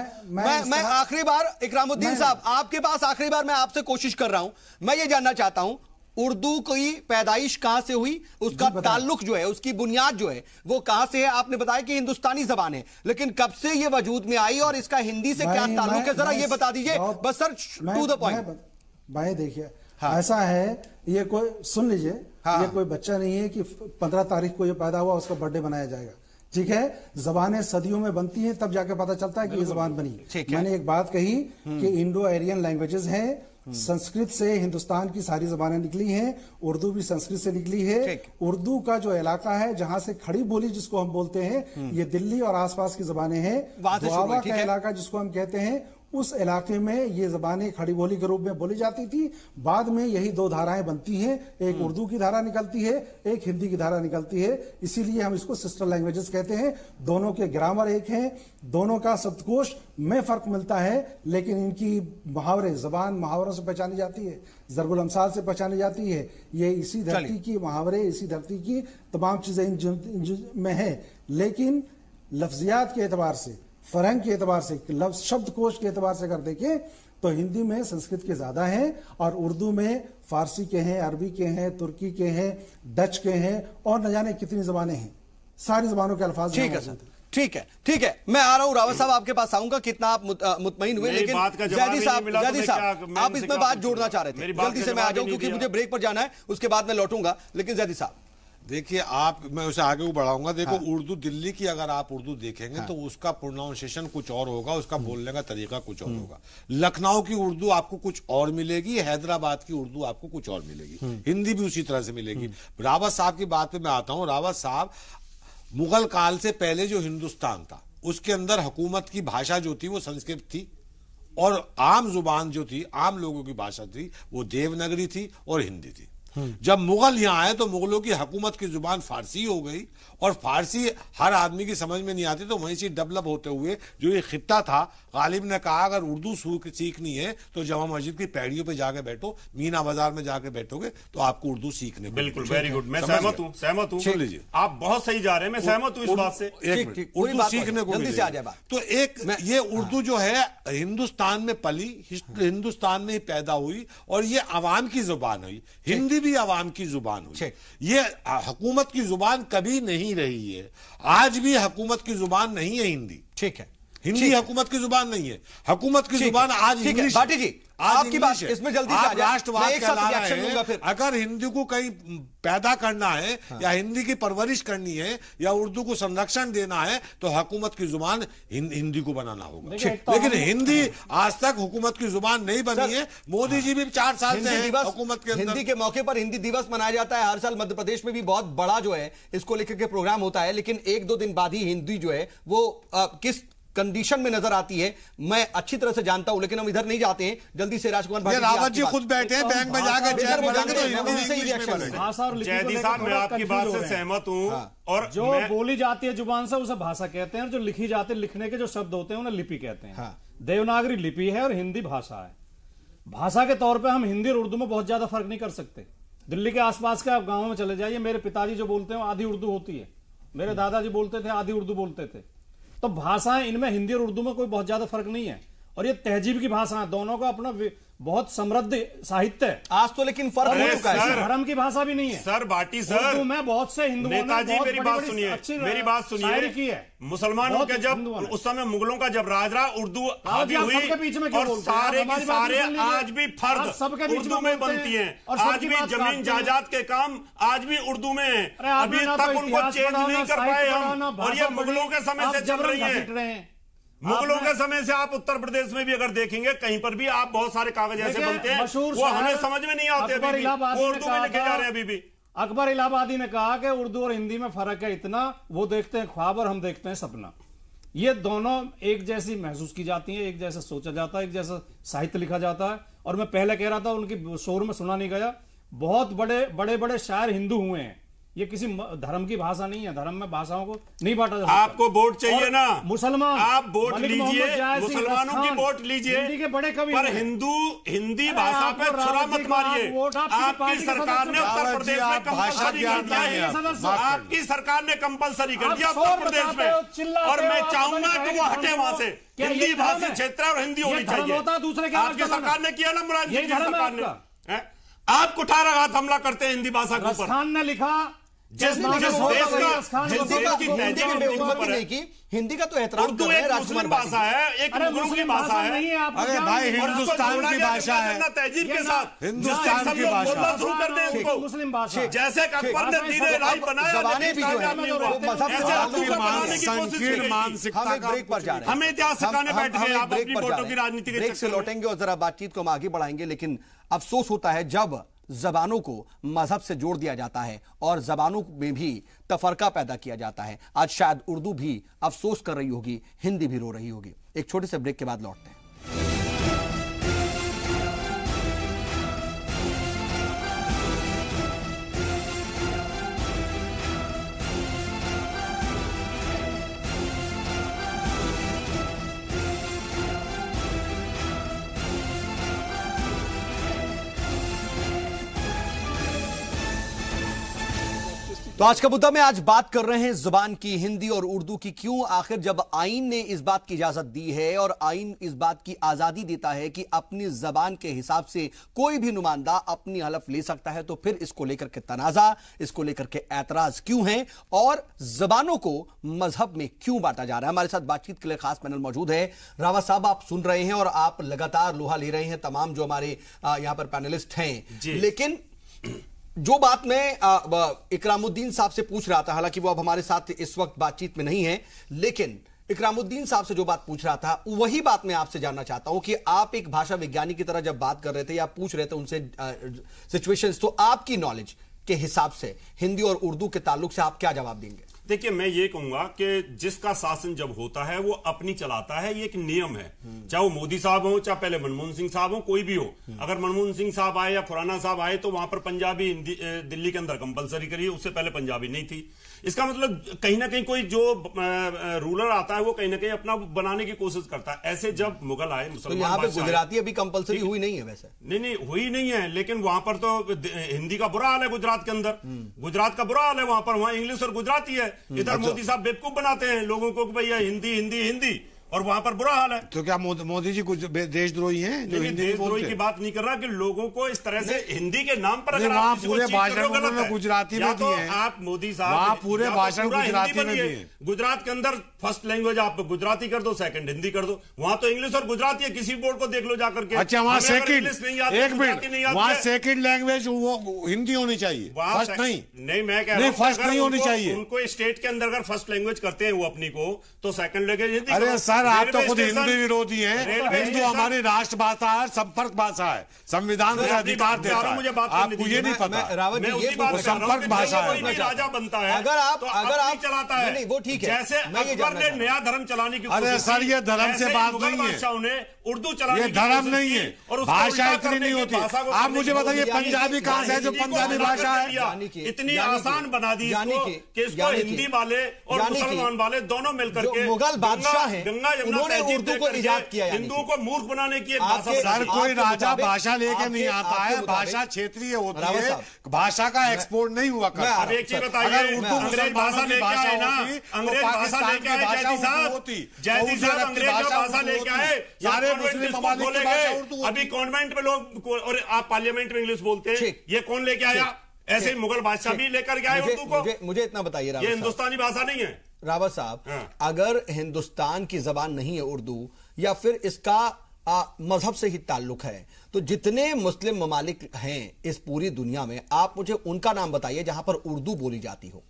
मैं आखिरी बार इकरामुद्दीन साहब आपके पास आखिरी बार मैं आपसे कोशिश कर रहा हूं। मैं ये जानना चाहता हूं उर्दू की पैदाइश कहां से हुई, उसका ताल्लुक जो है, उसकी बुनियाद जो है वो कहां से है? आपने बताया कि हिंदुस्तानी जबान है, लेकिन कब से ये वजूद में आई और इसका हिंदी से क्या ताल्लुक है, जरा ये बता दीजिए बस सर, टू द पॉइंट। भाई देखिए, ऐसा है, ये कोई सुन लीजिए, ये कोई बच्चा नहीं है कि 15 तारीख को ये पैदा हुआ उसका बर्थडे मनाया जाएगा। ठीक है, जबानें सदियों में बनती हैं, तब जाके पता चलता है कि ये जबान बनी। मैंने एक बात कही कि इंडो आर्यन लैंग्वेजेस हैं, संस्कृत से हिंदुस्तान की सारी जबानें निकली हैं, उर्दू भी संस्कृत से निकली है। उर्दू का जो इलाका है जहां से खड़ी बोली जिसको हम बोलते हैं, ये दिल्ली और आसपास की जबानें हैं। दुआबा का इलाका जिसको हम कहते हैं, उस इलाके में ये जबानें खड़ी बोली के रूप में बोली जाती थी। बाद में यही दो धाराएं बनती हैं, एक उर्दू की धारा निकलती है, एक हिंदी की धारा निकलती है। इसीलिए हम इसको सिस्टर लैंग्वेजेस कहते हैं। दोनों के ग्रामर एक हैं, दोनों का शब्दकोश में फर्क मिलता है, लेकिन इनकी मुहावरे, जबान मुहावरों से पहचानी जाती है, ज़रबुल अमसाल से पहचानी जाती है। ये इसी धरती की मुहावरे, इसी धरती की तमाम चीजें इन में है। लेकिन लफ्जियात के एतबार से, फरहंग के एतबार से, लफ्ज शब्दकोश के एतबार से अगर देखें तो हिंदी में संस्कृत के ज्यादा हैं और उर्दू में फारसी के हैं, अरबी के हैं, तुर्की के हैं, डच के हैं और न जाने कितनी जबानें हैं। सारी जबानों के अल्फाज। ठीक है सर, ठीक है, मैं आ रहा हूं रावत साहब आपके पास आऊंगा, कितना आप मुतमईन हुए। लेकिन जैदी साहब आप इसमें बात जोड़ना चाह रहे थे, जल्दी से मैं आ जाऊं क्योंकि मुझे ब्रेक पर जाना है, उसके बाद मैं लौटूंगा। लेकिन जैदी साहब देखिए, मैं उसे आगे बढ़ाऊंगा। देखो, उर्दू दिल्ली की अगर आप उर्दू देखेंगे तो उसका प्रोनाउंसिएशन कुछ और होगा, उसका बोलने का तरीका कुछ और होगा। लखनऊ की उर्दू आपको कुछ और मिलेगी, हैदराबाद की उर्दू आपको कुछ और मिलेगी, हिंदी भी उसी तरह से मिलेगी। रावत साहब की बात पे मैं आता हूं। रावत साहब, मुगल काल से पहले जो हिंदुस्तान था उसके अंदर हुकूमत की भाषा जो थी वो संस्कृत थी, और आम जुबान जो थी, आम लोगों की भाषा थी, वो देवनागरी थी और हिंदी थी। जब मुगल यहां आए तो मुगलों की हुकूमत की जुबान फारसी हो गई, और फारसी हर आदमी की समझ में नहीं आती, तो वहीं से डेवलप होते हुए जो ये खित्ता था, गालिब ने कहा अगर उर्दू सीखनी है तो जमा मस्जिद की पैड़ियों पे जाके बैठो, मीना बाजार में जाके बैठोगे तो आपको उर्दू सीखने को। बिल्कुल, वेरी गुड, मैं सहमत हूं। सुन लीजिए, आप बहुत सही जा रहे हैं, मैं सहमत हूं इस बात से। उर्दू सीखने को तो एक ये उर्दू जो है हिंदुस्तान में पली, हिंदुस्तान में ही पैदा हुई, और ये अवाम की जुबान हुई। हिंदी भी अवाम की जुबान हुई, ये हुकूमत की जुबान कभी नहीं रही है। आज भी हुकूमत की जुबान नहीं है हिंदी। ठीक है, हिंदी हुकूमत की जुबान नहीं है, हुकूमत की जुबान आज इंग्लिश। भाटी जी आपकी बात इसमें जल्दी से आ जाए, राष्ट्रवाद एक साथ रिएक्शन दूंगा फिर। अगर हिंदी को कहीं पैदा करना है, या हिंदी की परवरिश करनी है, या उर्दू को संरक्षण देना है, तो हुकूमत की जुबान हिंदी को बनाना होगा। लेकिन हिंदी आज तक हुकूमत की जुबान नहीं बनी है। मोदी जी भी 4 साल से हुकूमत के अंदर। हिंदी के मौके पर हिंदी दिवस मनाया जाता है हर साल, मध्य प्रदेश में भी बहुत बड़ा जो है इसको लेकर के प्रोग्राम होता है, लेकिन 1-2 दिन बाद ही हिंदी जो है वो किस कंडीशन में नजर आती है मैं अच्छी तरह से जानता हूं, लेकिन हम इधर नहीं जाते हैं। जल्दी से राजकुमार भाटी, रावत जी खुद बैठे हैं बैंक में जाकर चेयर बनाएंगे तो जयदी साहब, मैं आपकी बात से सहमत हूं। और जो बोली जाती है जुबान से उसे भाषा कहते हैं, जो लिखी जाती है, लिखने के जो शब्द होते हैं उन्हें लिपि कहते हैं। देवनागरी लिपि है और हिंदी भाषा है। भाषा के तौर पर हम हिंदी और उर्दू में बहुत ज्यादा फर्क नहीं कर सकते। दिल्ली के आसपास के आप गाँव में चले जाइए, मेरे पिताजी जो बोलते हैं आधी उर्दू होती है, मेरे दादाजी बोलते थे आधी उर्दू बोलते थे। तो भाषाएं इनमें हिंदी और उर्दू में कोई बहुत ज्यादा फर्क नहीं है, और ये तहजीब की भाषा है, दोनों का अपना बहुत समृद्ध साहित्य है। आज तो लेकिन फर्क धर्म की भाषा भी नहीं है सर। भाटी सर, उर्दू में बहुत से हिंदुओं ने मेरी बात सुनिए, की है। मुसलमानों के जब उस समय मुगलों का जब राज रहा, उर्दू हावी हुई, और सारे के सारे आज भी फर्द उर्दू में बनती हैं। आज भी जमीन जायदाद के काम आज भी उर्दू में है, अभी तक उनको चेंज नहीं कर पाए हम, और ये मुगलों के समय से चल रही है। मुगलों के समय से आप उत्तर प्रदेश में भी अगर देखेंगे, कहीं पर भी आप बहुत सारे कागज ऐसे बनते हैं वो हमें समझ में नहीं आते, अभी भी वो उर्दू में लिखे जा रहे हैं। अभी भी अकबर इलाहाबादी ने कहा कि उर्दू और हिंदी में फर्क है इतना, वो देखते हैं ख्वाब और हम देखते हैं सपना। ये दोनों एक जैसी महसूस की जाती हैं, एक जैसा सोचा जाता है, एक जैसा साहित्य लिखा जाता है। और मैं पहले कह रहा था, उनकी शोर में सुना नहीं गया, बहुत बड़े बड़े शायर हिंदू हुए हैं, ये किसी धर्म की भाषा नहीं है। धर्म में भाषाओं को नहीं बांटा जा सकता। आपको वोट चाहिए ना, मुसलमान आप वोट लीजिए, मुसलमानों की वोट लीजिए, हिंदी के बड़े कवि पर हिंदी भाषा पे छुरा मत मारिए। आपकी सरकार ने उत्तर प्रदेश में कंपलसरी कर दिया है, आपकी सरकार ने कंपलसरी कर दिया उत्तर प्रदेश में, और मैं चाहूंगा कि वो हटे वहां से। हिंदी भाषी क्षेत्र और हिंदी होनी चाहिए। आपकी सरकार ने किया ना, मुराद सिंह की सरकार ने। आप कुठार आघात हमला करते हैं हिंदी भाषा के ऊपर। खान ने लिखा हिंदी का तो एहतराम उर्दू एक मुस्लिम भाषा है, एक मुगलों की भाषा है। अरे भाई हिंदुस्तान की भाषा है, तहजीब के साथ हिंदुस्तान की भाषा शुरू कर दें इसको। मुस्लिम भाषा जैसे अकबर ने दीन इलाही बनाया, संकीर्ण मानसिकता का हमें इतिहास सिखाने बैठ गए आप अपनी वोटों की राजनीति के से लौटेंगे और जरा बातचीत को हम आगे बढ़ाएंगे। लेकिन अफसोस होता है जब जबानों को मजहब से जोड़ दिया जाता है और जबानों में भी तफरका पैदा किया जाता है। आज शायद उर्दू भी अफसोस कर रही होगी, हिंदी भी रो रही होगी। एक छोटे से ब्रेक के बाद लौटते हैं। तो आज का मुद्दा में आज बात कर रहे हैं जुबान की, हिंदी और उर्दू की। क्यों? आखिर जब आईन ने इस बात की इजाजत दी है और आईन इस बात की आजादी देता है कि अपनी जबान के हिसाब से कोई भी नुमाइंदा अपनी हलफ ले सकता है, तो फिर इसको लेकर के तनाजा, इसको लेकर के ऐतराज क्यों है और जबानों को मजहब में क्यों बांटा जा रहा है? हमारे साथ बातचीत के लिए खास पैनल मौजूद है। रावत साहब, आप सुन रहे हैं और आप लगातार लोहा ले रहे हैं तमाम जो हमारे यहां पर पैनलिस्ट हैं, लेकिन जो बात मैं इकरामुद्दीन साहब से पूछ रहा था, हालांकि वो अब हमारे साथ इस वक्त बातचीत में नहीं है, लेकिन इकरामुद्दीन साहब से जो बात पूछ रहा था वही बात मैं आपसे जानना चाहता हूं कि आप एक भाषा विज्ञानी की तरह जब बात कर रहे थे या पूछ रहे थे उनसे सिचुएशंस, तो आपकी नॉलेज के हिसाब से हिंदी और उर्दू के ताल्लुक से आप क्या जवाब देंगे? देखिए, मैं ये कहूंगा कि जिसका शासन जब होता है वो अपनी चलाता है, ये एक नियम है। चाहे वो मोदी साहब हो, चाहे पहले मनमोहन सिंह साहब हो, कोई भी हो। अगर मनमोहन सिंह साहब आए या खुराना साहब आए तो वहां पर पंजाबी दिल्ली के अंदर कंपलसरी करी, उससे पहले पंजाबी नहीं थी। इसका मतलब कहीं ना कहीं कोई जो रूलर आता है वो कहीं ना कहीं अपना बनाने की कोशिश करता है। ऐसे जब मुगल आए, मुसलमान, तो यहाँ पे गुजराती अभी कंपलसरी हुई नहीं है? वैसे नहीं हुई नहीं है, लेकिन वहां पर तो हिंदी का बुरा हाल है। गुजरात के अंदर गुजरात का बुरा हाल है, वहां पर इंग्लिश और गुजराती है। इधर मोदी साहब बेवकूफ बनाते हैं लोगों को कि भैया हिंदी हिंदी हिंदी, और वहां पर बुरा हाल है। तो क्या मोदी जी कुछ देशद्रोही हैं जो हिंदी देशद्रोही की बात नहीं कर रहा कि लोगों को इस तरह से हिंदी के नाम पर अगर आप पूरे भाषण गुजराती में दिए हैं, आप मोदी साहब पूरे भाषण गुजराती में दिए। गुजरात के अंदर फर्स्ट लैंग्वेज आप गुजराती कर दो, सेकंड हिंदी कर दो। वहां तो इंग्लिश और गुजराती है, किसी बोर्ड को देख लो जाकर के। अच्छा, वहां सेकंड, एक मिनट, वहां सेकंड लैंग्वेज वो हिंदी होनी चाहिए, फर्स्ट नहीं। मैं कह रहा हूं फर्स्ट नहीं होनी चाहिए। उनको स्टेट के अंदर अगर फर्स्ट लैंग्वेज करते हैं वो अपनी को, तो सेकंड लैंग्वेज हिंदी। अरे सर, आप तो खुद हिंदी विरोधी हैं। हिंदू हमारी राष्ट्रभाषा है, संपर्क भाषा है, संविधान से अधिकार देता है। आपको ये नहीं पता? संपर्क भाषा है। राजा बनता है अगर आप चलाता है, नहीं वो ठीक है। जैसे अकबर ने नया धर्म चलाने की कोशिश की। अरे सर, ये धर्म से बात नहीं है, उर्दू चलाने ये धर्म नहीं है, भाषा इतनी नहीं होती। आप मुझे बताइए पंजाबी कहां से है जो पंजाबी भाषा है? इतनी आसान बना दी कि इसको हिंदी वाले और मुसलमान वाले दोनों मिलकर के मुगल बादशाह हैं, गंगा उन्होंने उर्दू को इजाद किया। हिंदुओं को मूर्ख बनाने की भाषा। सर, कोई राजा भाषा लेके नहीं आता है, भाषा क्षेत्रीय होती है, भाषा का एक्सपोर्ट नहीं हुआ करता। अब एक चीज बताइए, अंग्रेज भाषा लेके आए ना, अंग्रेज भाषा लेके आए जयती साहब, जयती साहब अंग्रेज भाषा लेके आए, सारे मुस्लिम ममालिक की भाषा उर्दू। अभी कॉन्वेंट में लोग, और आप पार्लियामेंट में इंग्लिश बोलते हैं, ये कौन लेके आया? ऐसे ही मुगल बादशाह भी लेकर गए उर्दू को। मुझे इतना बताइए, ये हिंदुस्तानी भाषा नहीं है। रावत साहब, अगर हिंदुस्तान की जबान नहीं है उर्दू, या फिर इसका मजहब से ही ताल्लुक है, तो जितने मुस्लिम ममालिक हैं इस पूरी दुनिया में, आप मुझे उनका नाम बताइए जहां पर उर्दू बोली जाती हो।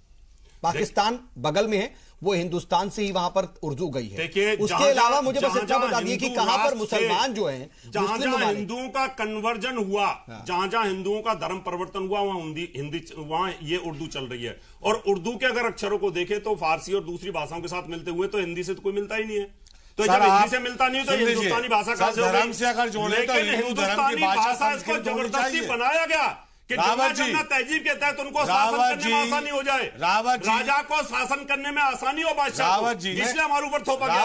पाकिस्तान बगल में है, वो हिंदुस्तान से ही वहां पर उर्दू गई है। देखिए, उसके अलावा मुझे बस इतना बता दिए कि कहां पर मुसलमान जो हैं, जहां हिंदुओं का कन्वर्जन हुआ, जहां हिंदुओं का धर्म परिवर्तन हुआ, वहां हिंदी वहां ये उर्दू चल रही है। और उर्दू के अगर अक्षरों को देखें तो फारसी और दूसरी भाषाओं के साथ मिलते हुए तो हिंदी से तो कोई मिलता ही नहीं है। तो जब हिंदी से मिलता नहीं तो हिंदुस्तानी भाषा का धर्म से अगर जोड़े तो हिंदुस्तानी भाषा इसको जबरदस्ती बनाया गया कि तहजीब के तहत उनको शासन करने में आसानी हो जाए, राजा को शासन करने में आसानी हो बादशाह, इसलिए हमारे ऊपर थोपा गया।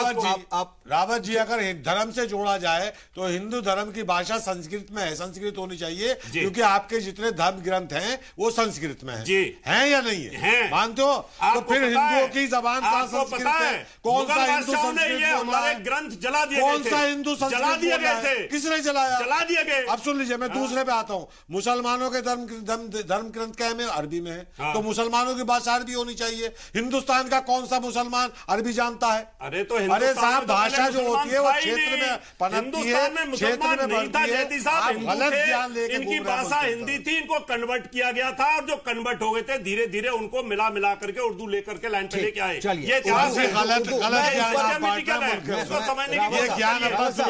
रावत जी, अगर धर्म से जोड़ा जाए तो हिंदू धर्म की भाषा संस्कृत में है, संस्कृत होनी चाहिए, क्योंकि आपके जितने धर्म ग्रंथ हैं वो संस्कृत में हैं या नहीं है? मानते हो? तो फिर हिंदुओं की जबान का संस्कृत है। कौन सा हिंदू संस्कृत हमारे ग्रंथ जला दिए, कौन सा हिंदू संस्कृत दिए गए थे? किसने जलाया? जला दिए गए। अब सुन लीजिए, मैं दूसरे पे आता हूँ। मुसलमानों के धर्म ग्रंथ क्या है? अरबी में है, तो मुसलमानों की भाषा अरबी होनी चाहिए। हिंदुस्तान का कौन सा मुसलमान अरबी जानता है? अरे साहब, भाषा जो होती है वो क्षेत्र में पनपती है, क्षेत्र में बढ़ती है। आप गलत ज्ञान लेके इनकी भाषा हिंदी थी, इनको कन्वर्ट किया गया था, और जो कन्वर्ट हो गए थे धीरे धीरे उनको मिला करके उर्दू लेकर के लाइन पे लेके आए। ये इतिहास है, गलत ज्ञान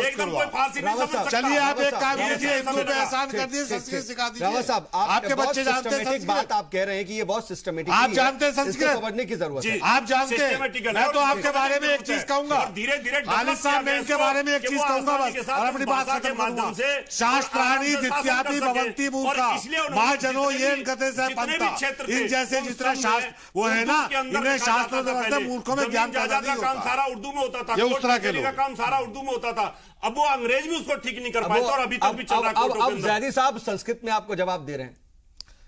एकदम कोई फांसी नहीं समझ सकता। चलिए आप एक काम कीजिए, हिंदू पे एहसान कर दिए, संस्कृत सिखा दीजिए। साहब, आपके बच्चे जानते हैं संस्कृत? बात आप कह रहे हैं कि ये बहुत सिस्टमेटिक, आप जानते हैं संस्कृत, समझने की जरूरत है। आप जानते हैं। मैं तो आपके बारे में एक चीज कहूंगा, धीरे धीरे खालिद साहब, मैं इनके बारे में एक चीज कहूंगा बस, और अपनी बात खत्म करूंगा। शास्त्राणी दित्यापि भवन्ति मूर्खा महाजनो येन गते से पंथा। इन जैसे जितना शास्त्र वो है ना, इन्हें शास्त्र मूर्खों में ज्ञान पैदा नहीं होता। सारा उर्दू में होता था, ये उस तरह के लोग का काम सारा उर्दू में होता था। अब वो अंग्रेज भी उसको ठीक नहीं कर पाए, और अभी तक भी चल रहा है। अब ज़ैदी साहब संस्कृत में आपको जवाब दे रहे हैं।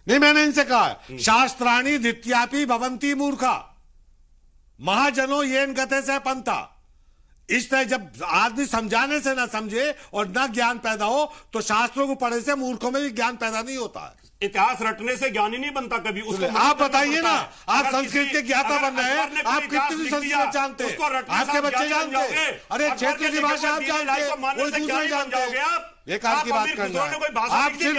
नहीं, मैंने इनसे कहा शास्त्राणी दित्यापि भवन्ति मूर्खा महाजनो येन गते से पंथा। इस तरह जब आदमी समझाने से ना समझे और ना ज्ञान पैदा हो, तो शास्त्रों को पढ़ने से मूर्खों में भी ज्ञान पैदा नहीं होता है। इतिहास रटने से ज्ञान ही नहीं बनता कभी। उसको आप बताइए ना, आप संस्कृत के ज्ञाता बन रहे हैं, आप कितनी संस्कृत जानते हैं? आपके बच्चे जानते हैं? अरे क्षेत्र की भाषा आप जानते हैं, कोई दूसरे जानते हैं? एक आपकी बात करना है, आप सिर्फ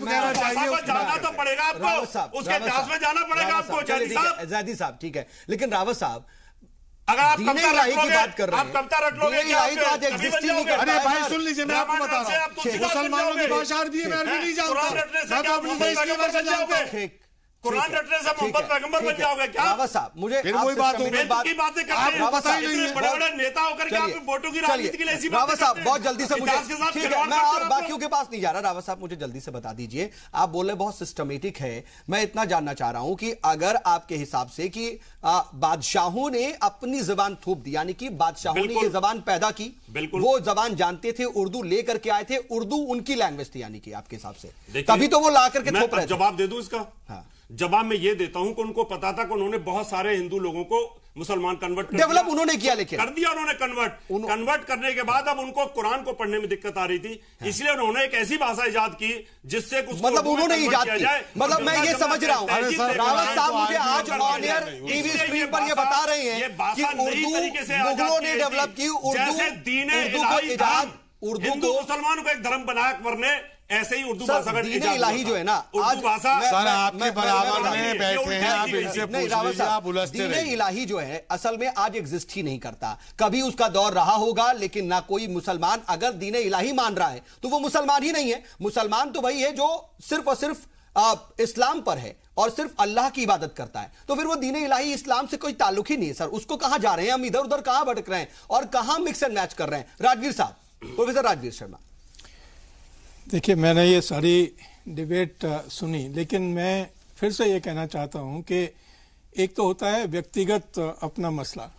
कहना चाहिए, जाना तो पड़ेगा आपको, उसके इतिहास में जाना पड़ेगा आपको। ज़ैदी साहब ठीक है, लेकिन रावत साहब अगर आप कविता रट लोगे, बात कर रहे हैं, आप कविता रट लोगे, तो आज एग्जिस्ट ही नहीं करता। अरे भाई सुन लीजिए, मैं आपको बता रहा हूँ, मुसलमानों की भाषा अरबी है, मैं अरबी नहीं जानता, मैं तो अपनी देश की भाषा जानता हूँ। कुरान रटने से मोहम्मद पैगंबर बन जाओगे क्या? रावत साहब, मुझे फिर वही बात होगी, की बातें करते हैं, बड़े-बड़े नेता होकर के आप वोटों की राजनीति के लिए ऐसी बातें रावत साहब बहुत जल्दी से मुझे, ठीक है, मैं और बाकियों के पास नहीं जा रहा। रावत साहब मुझे जल्दी से बता दीजिए, आप बोले बहुत सिस्टमेटिक है, मैं इतना जानना चाह रहा हूं कि अगर आपके हिसाब से कि बादशाहों ने अपनी जबान थोप दी, यानी कि बादशाहों ने ये जबान पैदा की, वो जबान जानते थे, उर्दू लेकर के आए थे, उर्दू उनकी लैंग्वेज थी, यानी कि आपके हिसाब से तभी तो वो ला करके थोप रहे थे। जवाब दे दूं इसका? हाँ। जवाब में ये देता हूं कि उनको पता था कि उन्होंने बहुत सारे हिंदू लोगों को मुसलमान कन्वर्ट डेवलप उन्होंने किया, लेकिन कर दिया उन्होंने कन्वर्ट करने के बाद अब उनको कुरान को पढ़ने में दिक्कत आ रही थी, इसलिए उन्होंने एक ऐसी भाषा इजाद की जिससे मतलब उन्होंने इजाद की, मतलब मैं ये समझ रहा हूं। रावत साहब मुझे आज ऑन एयर टीवी स्क्रीन पर ये बता रहे हैं कि उर्दू मुगलों ने डेवलप की, उर्दू को मुसलमानों को एक धर्म बनाया अकबर ने, ऐसे ही उर्दू भाषा का दीन इलाही जो है ना, उर्दू भाषा सर आपके बराबर में बैठे हैं, आप इनसे पूछ लीजिए, आप उलझते रहिए। दीन इलाही जो है असल में आज एग्जिस्ट ही नहीं करता, कभी उसका दौर रहा होगा, लेकिन ना कोई मुसलमान अगर दीन इलाही मान रहा है तो वो मुसलमान ही नहीं है। मुसलमान तो वही है जो सिर्फ और सिर्फ इस्लाम पर है और सिर्फ अल्लाह की इबादत करता है, तो फिर वो दीन इलाही इस्लाम से कोई ताल्लुक ही नहीं है। सर उसको कहां जा रहे हैं हम, इधर उधर कहां भटक रहे हैं और कहां मिक्स एंड मैच कर रहे हैं? राजवीर साहब, प्रोफेसर राजवीर शर्मा। देखिए, मैंने ये सारी डिबेट सुनी, लेकिन मैं फिर से ये कहना चाहता हूं कि एक तो होता है व्यक्तिगत अपना मसला,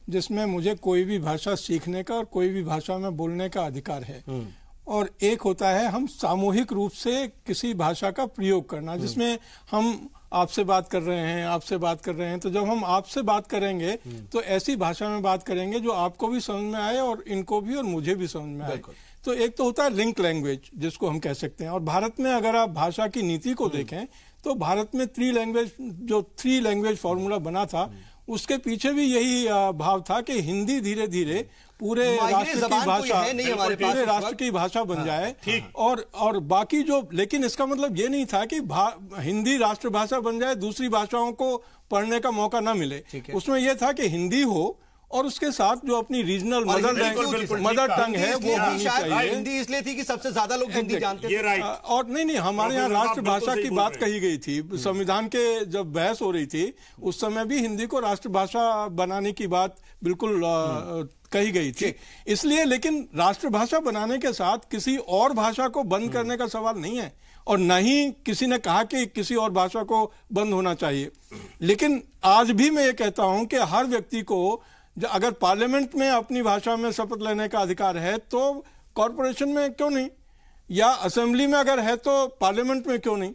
जिसमें मुझे कोई भी भाषा सीखने का और कोई भी भाषा में बोलने का अधिकार है, और एक होता है हम सामूहिक रूप से किसी भाषा का प्रयोग करना, जिसमें हम आपसे बात कर रहे हैं, तो जब हम आपसे बात करेंगे तो ऐसी भाषा में बात करेंगे जो आपको भी समझ में आए और इनको भी और मुझे भी समझ में आए। तो एक तो होता है लिंक लैंग्वेज, जिसको हम कह सकते हैं। और भारत में अगर आप भाषा की नीति को देखें तो भारत में थ्री लैंग्वेज फॉर्मूला बना था, उसके पीछे भी यही भाव था कि हिंदी धीरे धीरे पूरे राष्ट्र की भाषा बन जाए, और बाकी जो, लेकिन इसका मतलब ये नहीं था कि हिंदी राष्ट्रभाषा बन जाए, दूसरी भाषाओं को पढ़ने का मौका ना मिले। उसमें यह था कि हिंदी हो और उसके साथ जो अपनी रीजनल मदर टंग है वो होनी चाहिए। हिंदी इसलिए थी कि सबसे ज्यादा लोग हिंदी जानते थे, और नहीं, हमारे यहाँ राष्ट्रभाषा की बात कही गई थी। संविधान के जब बहस हो रही थी उस समय भी हिंदी को राष्ट्रभाषा बनाने की बात बिल्कुल कही गई थी, इसलिए। लेकिन राष्ट्रभाषा बनाने के साथ किसी और भाषा को बंद करने का सवाल नहीं है, और न ही किसी ने कहा कि किसी और भाषा को बंद होना चाहिए। लेकिन आज भी मैं ये कहता हूं कि हर व्यक्ति को अगर पार्लियामेंट में अपनी भाषा में शपथ लेने का अधिकार है तो कॉरपोरेशन में क्यों नहीं, या असेंबली में अगर है तो पार्लियामेंट में क्यों नहीं।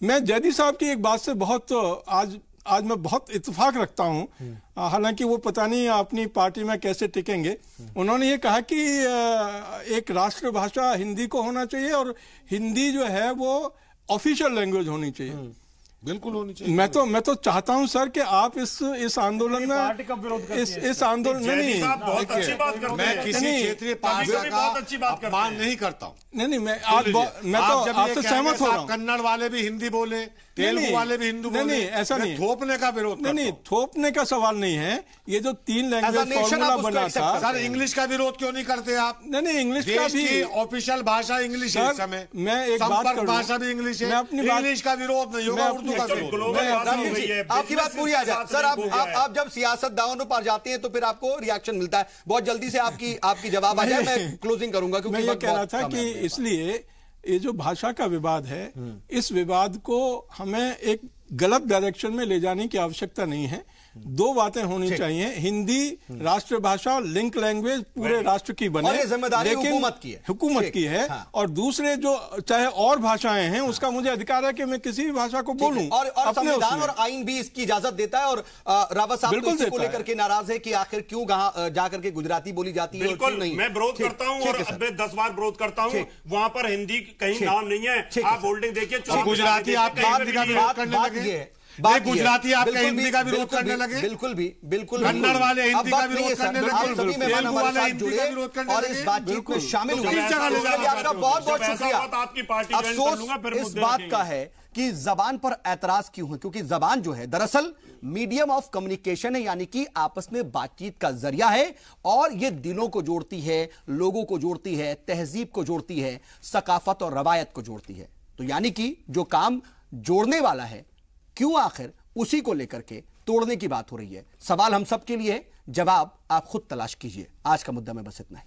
मैं जैदी साहब की एक बात से बहुत आज मैं बहुत इत्तेफाक रखता हूं, हालांकि वो पता नहीं अपनी पार्टी में कैसे टिकेंगे। उन्होंने ये कहा कि एक राष्ट्रभाषा हिंदी को होना चाहिए और हिंदी जो है वो ऑफिशियल लैंग्वेज होनी चाहिए। बिल्कुल होनी चाहिए। मैं तो चाहता हूं सर कि आप इस आंदोलन में इस आंदोलन मैं किसी क्षेत्रीय पार्टी का अपमान नहीं करता हूं। नहीं मैं तो आपसे सहमत हो रहा हूं। कन्नड़ वाले भी हिंदी बोले, तेलुगु वाले भी हिंदू बोले, नहीं ऐसा नहीं, थोपने का विरोध नहीं थोपने का सवाल नहीं है। ये जो 3 लैंग्वेज फॉर्मूला बना था सर, इंग्लिश का विरोध क्यों नहीं करते आप? नहीं इंग्लिश का भी ऑफिशियल भाषा इंग्लिश है इस समय। मैं एक बात करूं, भाषा भी इंग्लिश है, इंग्लिश का विरोध नहीं होगा, उर्दू का विरोध। आपकी बात पूरी आ जाए सर। आप जब सियासतदानों पर जाते हैं तो फिर आपको रिएक्शन मिलता है। बहुत जल्दी से आपकी जवाब आ जाए, मैं क्लोजिंग करूंगा क्योंकि मैं ये कह रहा था कि इसलिए ये जो भाषा का विवाद है, इस विवाद को हमें एक गलत डायरेक्शन में ले जाने की आवश्यकता नहीं है। 2 बातें होनी चाहिए, हिंदी राष्ट्रभाषा लिंक लैंग्वेज पूरे राष्ट्र की बने, और ये जिम्मेदारी हुकूमत की है। हाँ। और दूसरे जो चाहे और भाषाएं हैं, उसका मुझे अधिकार है कि मैं किसी भी भाषा को बोलूं, और संविधान और आईन भी इसकी इजाजत देता है। और रावत साहब तो इसी को लेकर के नाराज है कि आखिर क्यों जाकर के गुजराती बोली जाती है। बिल्कुल नहीं, मैं विरोध करता हूं और 10 बार विरोध करता हूं। वहां पर हिंदी कहीं नाम नहीं है। आप होल्डिंग देखिए, गुजराती आप हिंदी का विरोध करने लगे, गुजराती आपका हिंदी का विरोध करने लगे, बिल्कुल कन्नड़ वाले हिंदी का विरोध करने लगे, सभी मेहमान हमारे साथ जुड़े और इस बातचीत में शामिल हुए। आपका बहुत बहुत शुक्रिया। अफसोस इस बात का है कि जबान पर एतराज क्यों है, क्योंकि जबान जो है दरअसल मीडियम ऑफ कम्युनिकेशन है, यानी कि आपस में बातचीत का जरिया है और ये दिलों को जोड़ती है, लोगों को जोड़ती है, तहजीब को जोड़ती है, सकाफत और रवायत को जोड़ती है। तो यानी कि जो काम जोड़ने वाला है, क्यों आखिर उसी को लेकर के तोड़ने की बात हो रही है। सवाल हम सब के लिए, जवाब आप खुद तलाश कीजिए। आज का मुद्दा में बस इतना है।